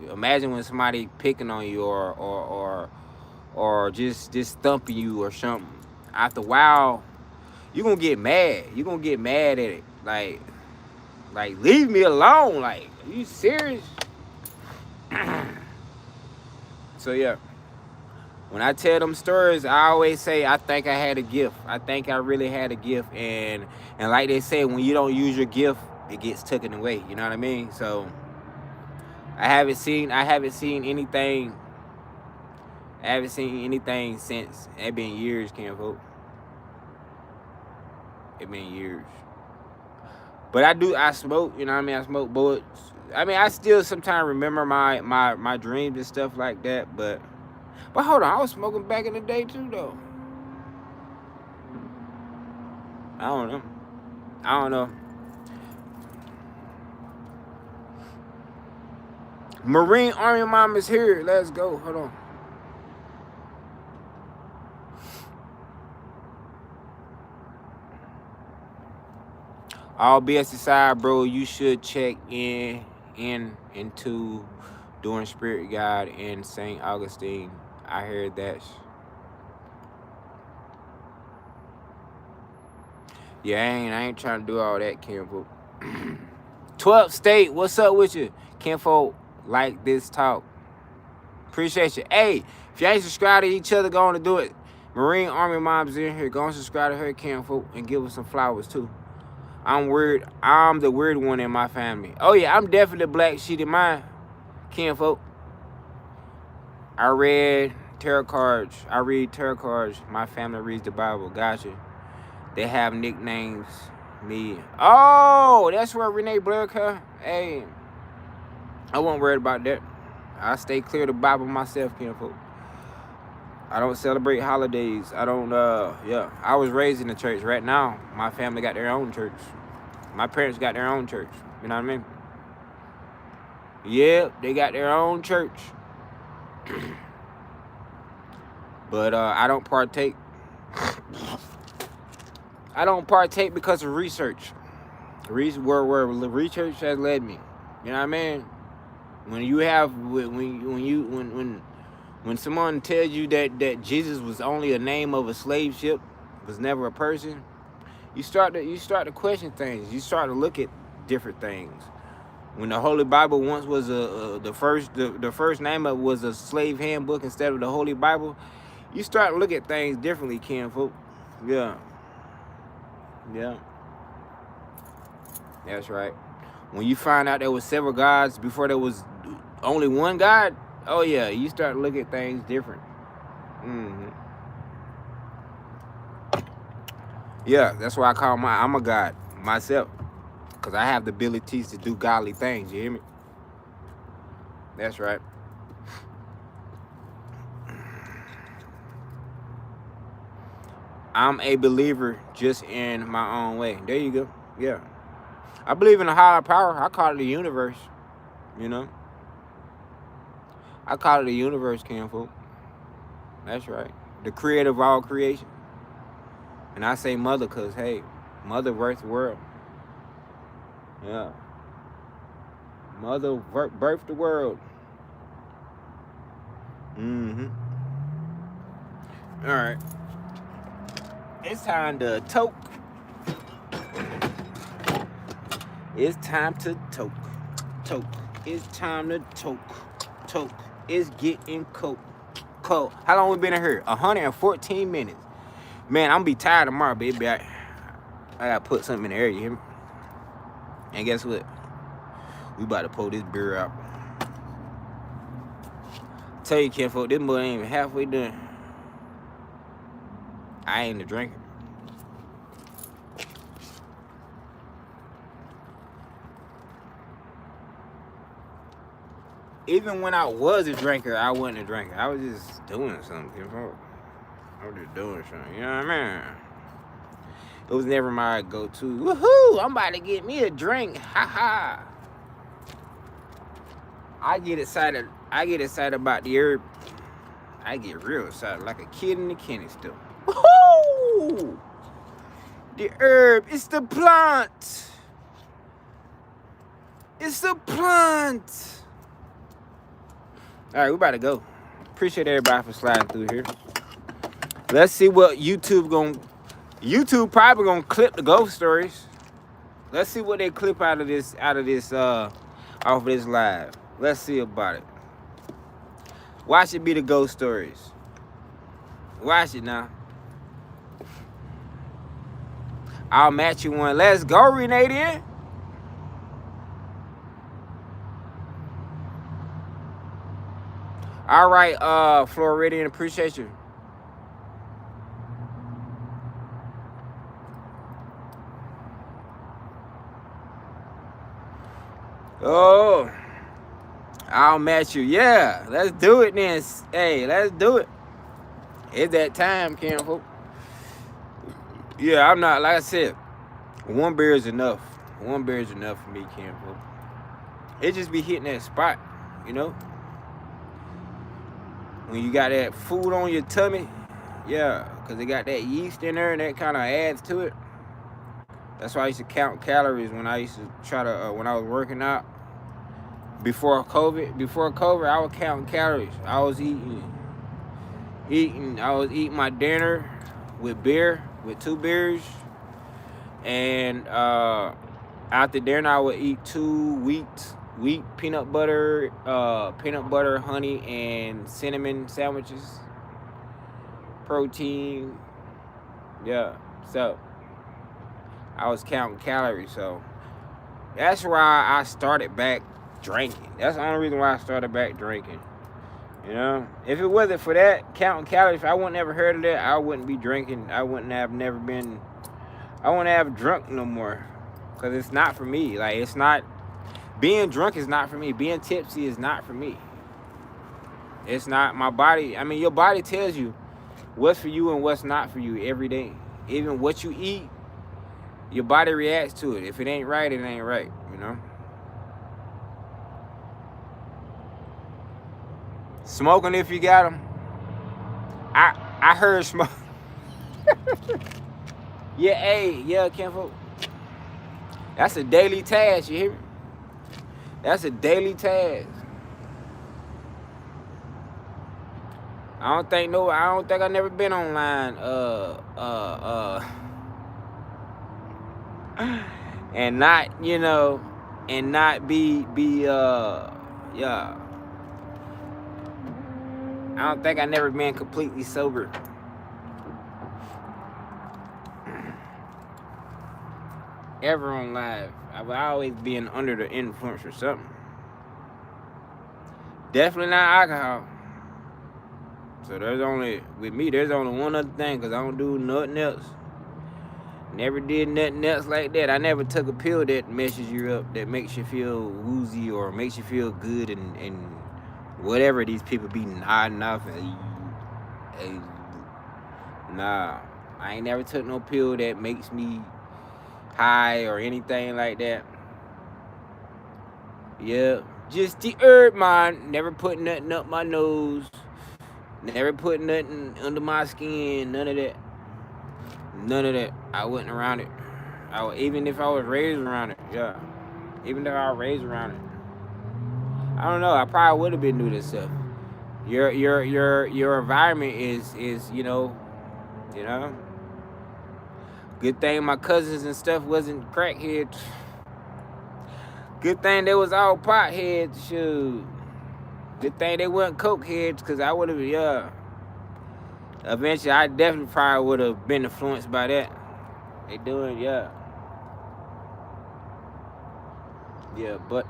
imagine when somebody picking on you or just thumping you or something. After a while, you're gonna get mad. You're gonna get mad at it. Like leave me alone. Like, are you serious? So yeah. When I tell them stories, I always say I think I had a gift. I think I really had a gift. And like they say, when you don't use your gift, it gets taken away. You know what I mean? So I haven't seen anything. Since. It's been years, kinfolk. It's been years. But I smoke, you know what I mean? I smoke bullets. I mean, I still sometimes remember my dreams and stuff like that, but hold on, I was smoking back in the day too, though. I don't know. Marine Army Mom is here. Let's go. Hold on. All BS aside, bro, you should check into doing spirit guide in St. Augustine. I heard that. Yeah, I ain't trying to do all that, Kinfolk. 12th State, what's up with you? Kinfolk, like this talk. Appreciate you. Hey, if you ain't subscribed to each other, go on to do it. Marine Army Mom's in here. Go and subscribe to her, Kinfolk, and give us some flowers, too. I'm weird. I'm the weird one in my family. Oh, yeah, I'm definitely the black sheep in mine, Kinfolk. I read tarot cards. I read tarot cards. My family reads the Bible. Gotcha. They have nicknames. Me. Oh, that's where Renee Blair comes. Hey, I wasn't worried about that. I stay clear of the Bible myself, Kinfolk. I don't celebrate holidays. I don't, yeah. I was raised in the church. Right now, my family got their own church. My parents got their own church. You know what I mean? Yeah, they got their own church. But I don't partake. I don't partake because of research. Where research has led me. You know what I mean? When you have when someone tells you that Jesus was only a name of a slave ship, was never a person, you start to question things. You start to look at different things. When the Holy Bible once was the first name of it was a slave handbook instead of the Holy Bible, you start to look at things differently, Kinfolk. Yeah. Yeah. That's right. When you find out there was several gods before there was only one God, oh yeah, you start to look at things different. Yeah, that's why I'm a God myself. Because I have the abilities to do godly things, you hear me? That's right. I'm a believer just in my own way. There you go. Yeah. I believe in a higher power. I call it the universe. You know? I call it the universe, Kinfolk. That's right. The creator of all creation. And I say mother because, hey, mother birthed the world. Yeah. Mother birthed the world. All right. It's time to toke. It's time to toke. Toke. It's time to toke. Toke. It's getting cold. Cold. How long we been in here? 114 minutes. Man, I'm gonna be tired tomorrow, baby. I gotta put something in the air, you hear me? And guess what? We about to pull this beer out. Tell you, Kinfolk, this boy ain't even halfway done. I ain't a drinker. Even when I was a drinker, I wasn't a drinker. I was just doing something, Kinfolk. I was just doing something, you know what I mean? It was never my go-to. Woohoo! I'm about to get me a drink. Ha ha. I get excited about the herb. I get real excited, like a kid in the candy store. Woohoo! The herb, it's the plant. It's the plant. All right, we about to go. Appreciate everybody for sliding through here. Let's see what YouTube probably gonna clip the ghost stories. Let's see what they clip out of this off of this live. Let's see about it. Watch it be the ghost stories. Watch it now. I'll match you one. Let's go, Renadian. All right, Floridian, appreciate you. Oh, I'll match you. Yeah, let's do it then. Hey, let's do it. It's that time, Kinfolk. Yeah, I'm not, like I said, one beer is enough. One beer is enough for me, Kinfolk. It just be hitting that spot, you know? When you got that food on your tummy, yeah, because it got that yeast in there and that kind of adds to it. That's why I used to count calories when I used to try to when I was working out. Before COVID, I was counting calories. I was eating. I was eating my dinner with 2 beers, and after dinner I would eat 2 wheat peanut butter, honey, and cinnamon sandwiches. Protein, yeah. So I was counting calories. So that's why I started back drinking. That's the only reason why I started back drinking. You know, if it wasn't for that, counting calories, if I wouldn't ever heard of that, I wouldn't be drinking. I wouldn't have drunk no more. Because it's not for me. Like, it's not, being drunk is not for me. Being tipsy is not for me. It's not my body. I mean, your body tells you what's for you and what's not for you every day. Even what you eat, your body reacts to it. If it ain't right, it ain't right, you know? Smoking if you got them. I heard smoke. Yeah, hey, yeah, Kenfo. That's a daily task, you hear me? That's a daily task. I don't think I never been online and not, you know, and not be yeah. I don't think I never been completely sober. Ever on live. I've always been under the influence or something. Definitely not alcohol. So there's only one other thing, because I don't do nothing else. Never did nothing else like that. I never took a pill that messes you up, that makes you feel woozy or makes you feel good and whatever these people be nodding off. Nah, I ain't never took no pill that makes me high or anything like that. Yeah, just the herb mind. Never put nothing up my nose. Never put nothing under my skin. None of that. None of that. I wasn't around it. Even if I was raised around it. Yeah. Even if I was raised around it. I don't know. I probably would have been doing this stuff. Your environment is you know. Good thing my cousins and stuff wasn't crackheads. Good thing they was all potheads. Shoot. Good thing they weren't coke heads, because I would have, yeah. Eventually, I definitely probably would have been influenced by that. They doing, yeah. Yeah, but.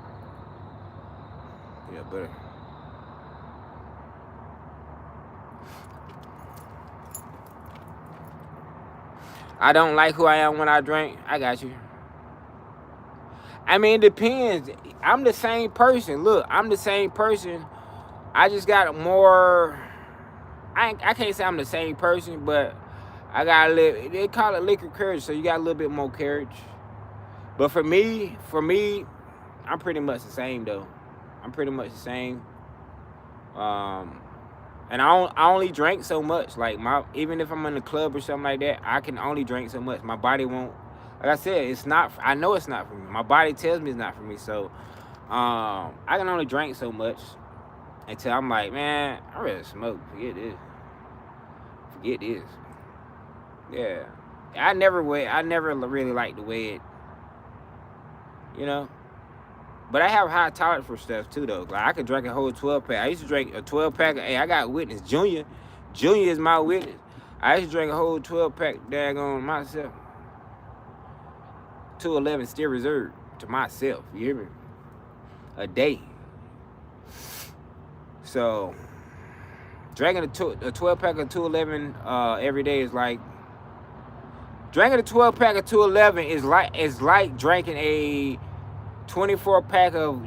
I don't like who I am when I drink. I got you. I mean, it depends. I'm the same person. Look, I'm the same person. I just got more. I can't say I'm the same person, but I got a little. They call it liquor courage, so you got a little bit more courage. But for me, I'm pretty much the same though. I'm pretty much the same. And I only drink so much. Like even if I'm in a club or something like that, I can only drink so much. My body won't. Like I said, it's not. I know it's not for me. My body tells me it's not for me. So, I can only drink so much until I'm like, man, I rather smoke. Forget this. Yeah, I never really liked the way it. You know. But I have high tolerance for stuff too, though. Like I could drink a whole 12-pack. I used to drink a 12-pack. Hey, I got witness. Junior is my witness. I used to drink a whole 12-pack daggone myself. 211 still reserved to myself. You hear me? A day. So drinking a 12-pack of 211 every day is like drinking a 12-pack of 211 is like drinking a 24-pack of,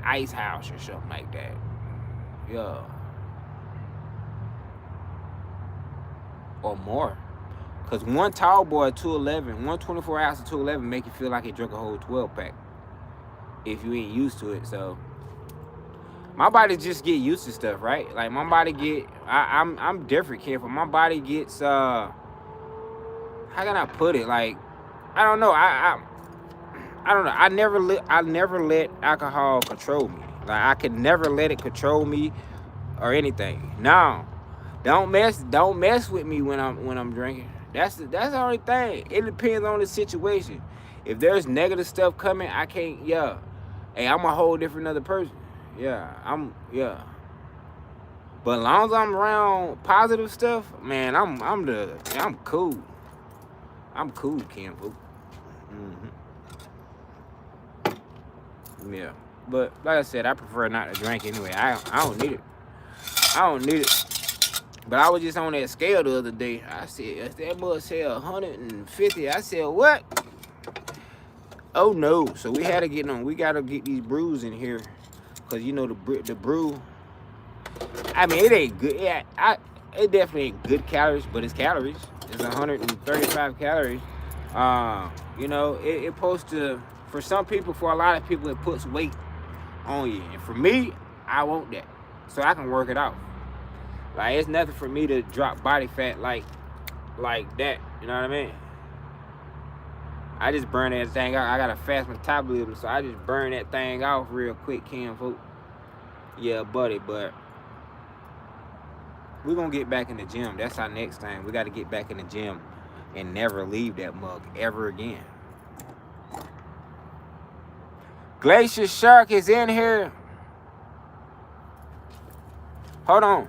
Ice House or something like that. Yeah. Or more. Because one tall boy, 211, one 24-ounce of 211 make you feel like you drink a whole 12-pack. If you ain't used to it, so. My body just get used to stuff, right? Like, my body I'm different, Ken. My body gets, how can I put it? Like, I don't know. I don't know. I never let alcohol control me. Like I could never let it control me or anything. No, don't mess with me when I'm drinking. That's the only thing. It depends on the situation. If there's negative stuff coming, I can't. Yeah, hey, I'm a whole different other person. Yeah, yeah. But as long as I'm around positive stuff, man, I'm cool. I'm cool, Kim. Mm-hmm. Yeah, but like I said, I prefer not to drink anyway. I don't need it. I don't need it. But I was just on that scale the other day. I said, that boy said 150. I said, what? Oh no. So we had to get on. We gotta get these brews in here, cause you know the brew. I mean, it ain't good. Yeah, it definitely ain't good calories, but it's calories. It's 135 calories. You know, it's supposed to. For some people, for a lot of people, it puts weight on you. And for me, I want that. So I can work it out. Like, it's nothing for me to drop body fat like that. You know what I mean? I just burn that thing out. I got a fast metabolism, so I just burn that thing off real quick, Kim, folks. Yeah, buddy, but we're going to get back in the gym. That's our next thing. We got to get back in the gym and never leave that mug ever again. Glacier Shark is in here. Hold on.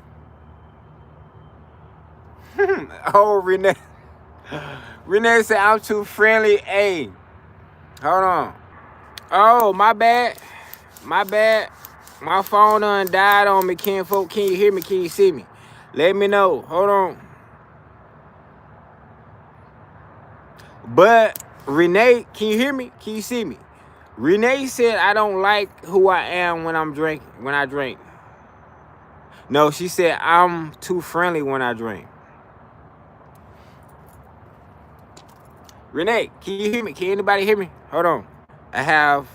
Oh, Renee. Renee said I'm too friendly. Hey, hold on. Oh, my bad. My bad. My phone done died on me, kinfolk. Can you hear me? Can you see me? Let me know. Hold on. But Renee, can you hear me? Can you see me? Renee said I don't like who I am when I'm drinking. When I drink. No, she said I'm too friendly when I drink. Renee, can you hear me? Can anybody hear me? Hold on. I have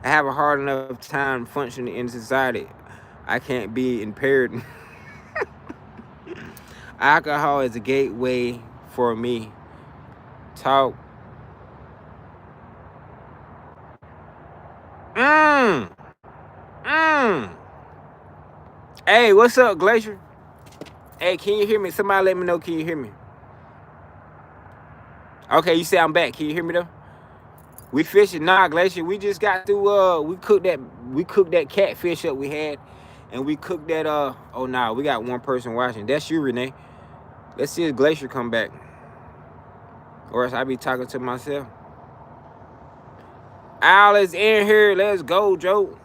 a hard enough time functioning in society. I can't be impaired. Alcohol is a gateway for me. Talk. Hey, what's up, Glacier? Hey, can you hear me? Somebody let me know, can you hear me? Okay, you say I'm back. Can you hear me though? We fishing. Nah, Glacier. We just got through we cooked that catfish up we had. And we cooked that oh nah, we got one person watching. That's you, Renee. Let's see if Glacier come back. Or else I be talking to myself. Al is in here. Let's go, Joe.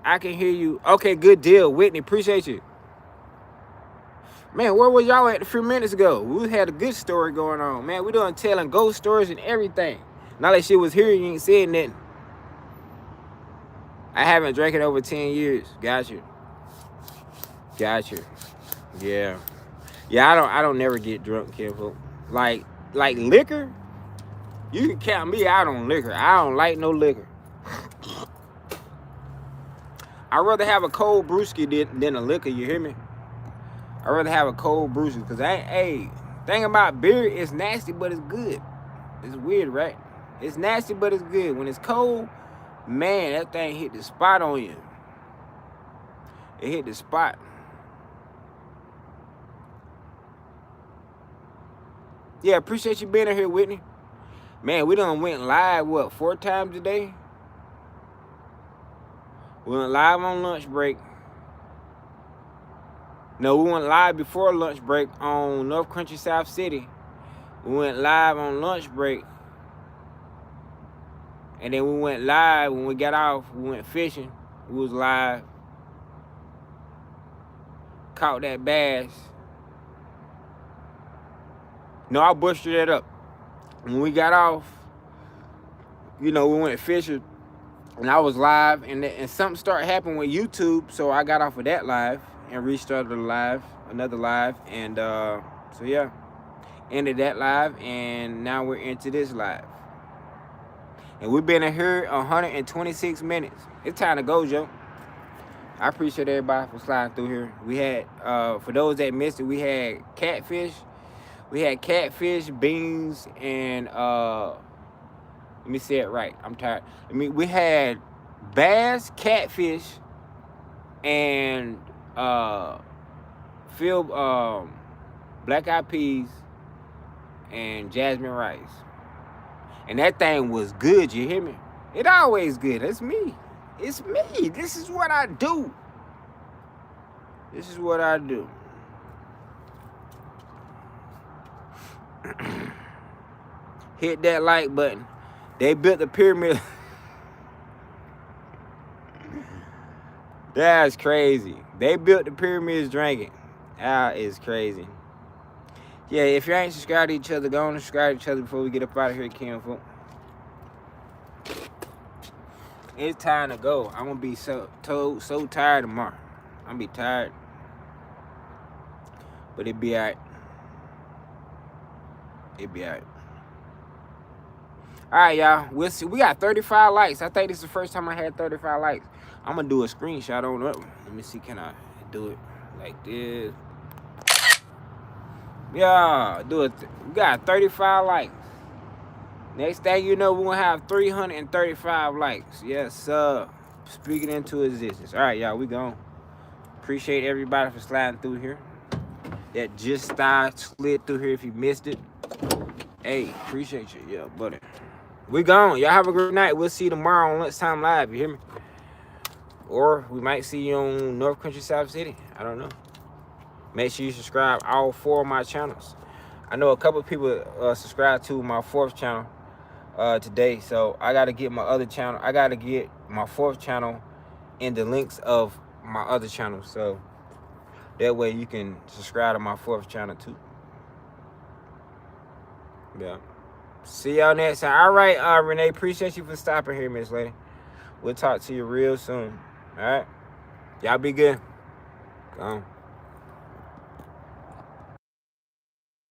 I can hear you. Okay, good deal. Whitney, appreciate you. Man, where was y'all at a few minutes ago? We had a good story going on. Man, we done telling ghost stories and everything. Now that shit was here, you ain't said nothing. I haven't drank it over 10 years. Got you. Yeah. Yeah, I don't never get drunk, careful. Like liquor, you can count me out on liquor. I don't like no liquor. I'd rather have a cold brewski than a liquor, you hear me? I'd rather have a cold brewski, because thing about beer, it's nasty, but it's good. It's weird, right? It's nasty, but it's good. When it's cold, man, that thing hit the spot on you. It hit the spot. Yeah, appreciate you being here, Whitney. Man, we done went live, 4 times today? We went live on lunch break. No, we went live before lunch break on North Country, South City. We went live on lunch break. And then we went live when we got off. We went fishing. We was live. Caught that bass. No, I busted that up. When we got off, we went fishing. And I was live. And something started happening with YouTube. So I got off of that live and restarted another live. And so yeah, ended that live. And now we're into this live. And we've been in here 126 minutes. It's time to go, Joe. I appreciate everybody for sliding through here. We had, for those that missed it, we had catfish. We had catfish, beans, and Let me say it right. I'm tired. I mean, we had bass, catfish, and black eyed peas and jasmine rice. And that thing was good, you hear me? It always good. It's me. It's me. This is what I do. This is what I do. Hit that like button. They built the pyramid. That's crazy. They built the pyramids drinking. That is crazy. Yeah, if you ain't subscribed to each other, go on and subscribe to each other before we get up out of here, Kim. It's time to go. I'm gonna be so tired tomorrow. I'm gonna be tired. But it be alright. It be alright. Alright, y'all. We'll see. We got 35 likes. I think this is the first time I had 35 likes. I'm gonna do a screenshot on that one. Let me see, can I do it like this? Yeah, do it. We got 35 likes. Next thing you know, we're gonna have 335 likes. Yes, sir. Speaking into existence. Alright, y'all, we gone. Appreciate everybody for sliding through here. That just slid through here if you missed it. Hey, appreciate you. Yeah, buddy. We gone. Y'all have a great night. We'll see you tomorrow on Lunchtime Live. You hear me? Or we might see you on North Country, South City. I don't know. Make sure you subscribe all 4 of my channels. I know a couple of people subscribe to my 4th channel today. So I got to get my other channel. I got to get my 4th channel in the links of my other channel. So that way you can subscribe to my 4th channel too. Yeah. See y'all next time. All right, Renee. Appreciate you for stopping here, Miss Lady. We'll talk to you real soon. All right. Y'all be good. Go on.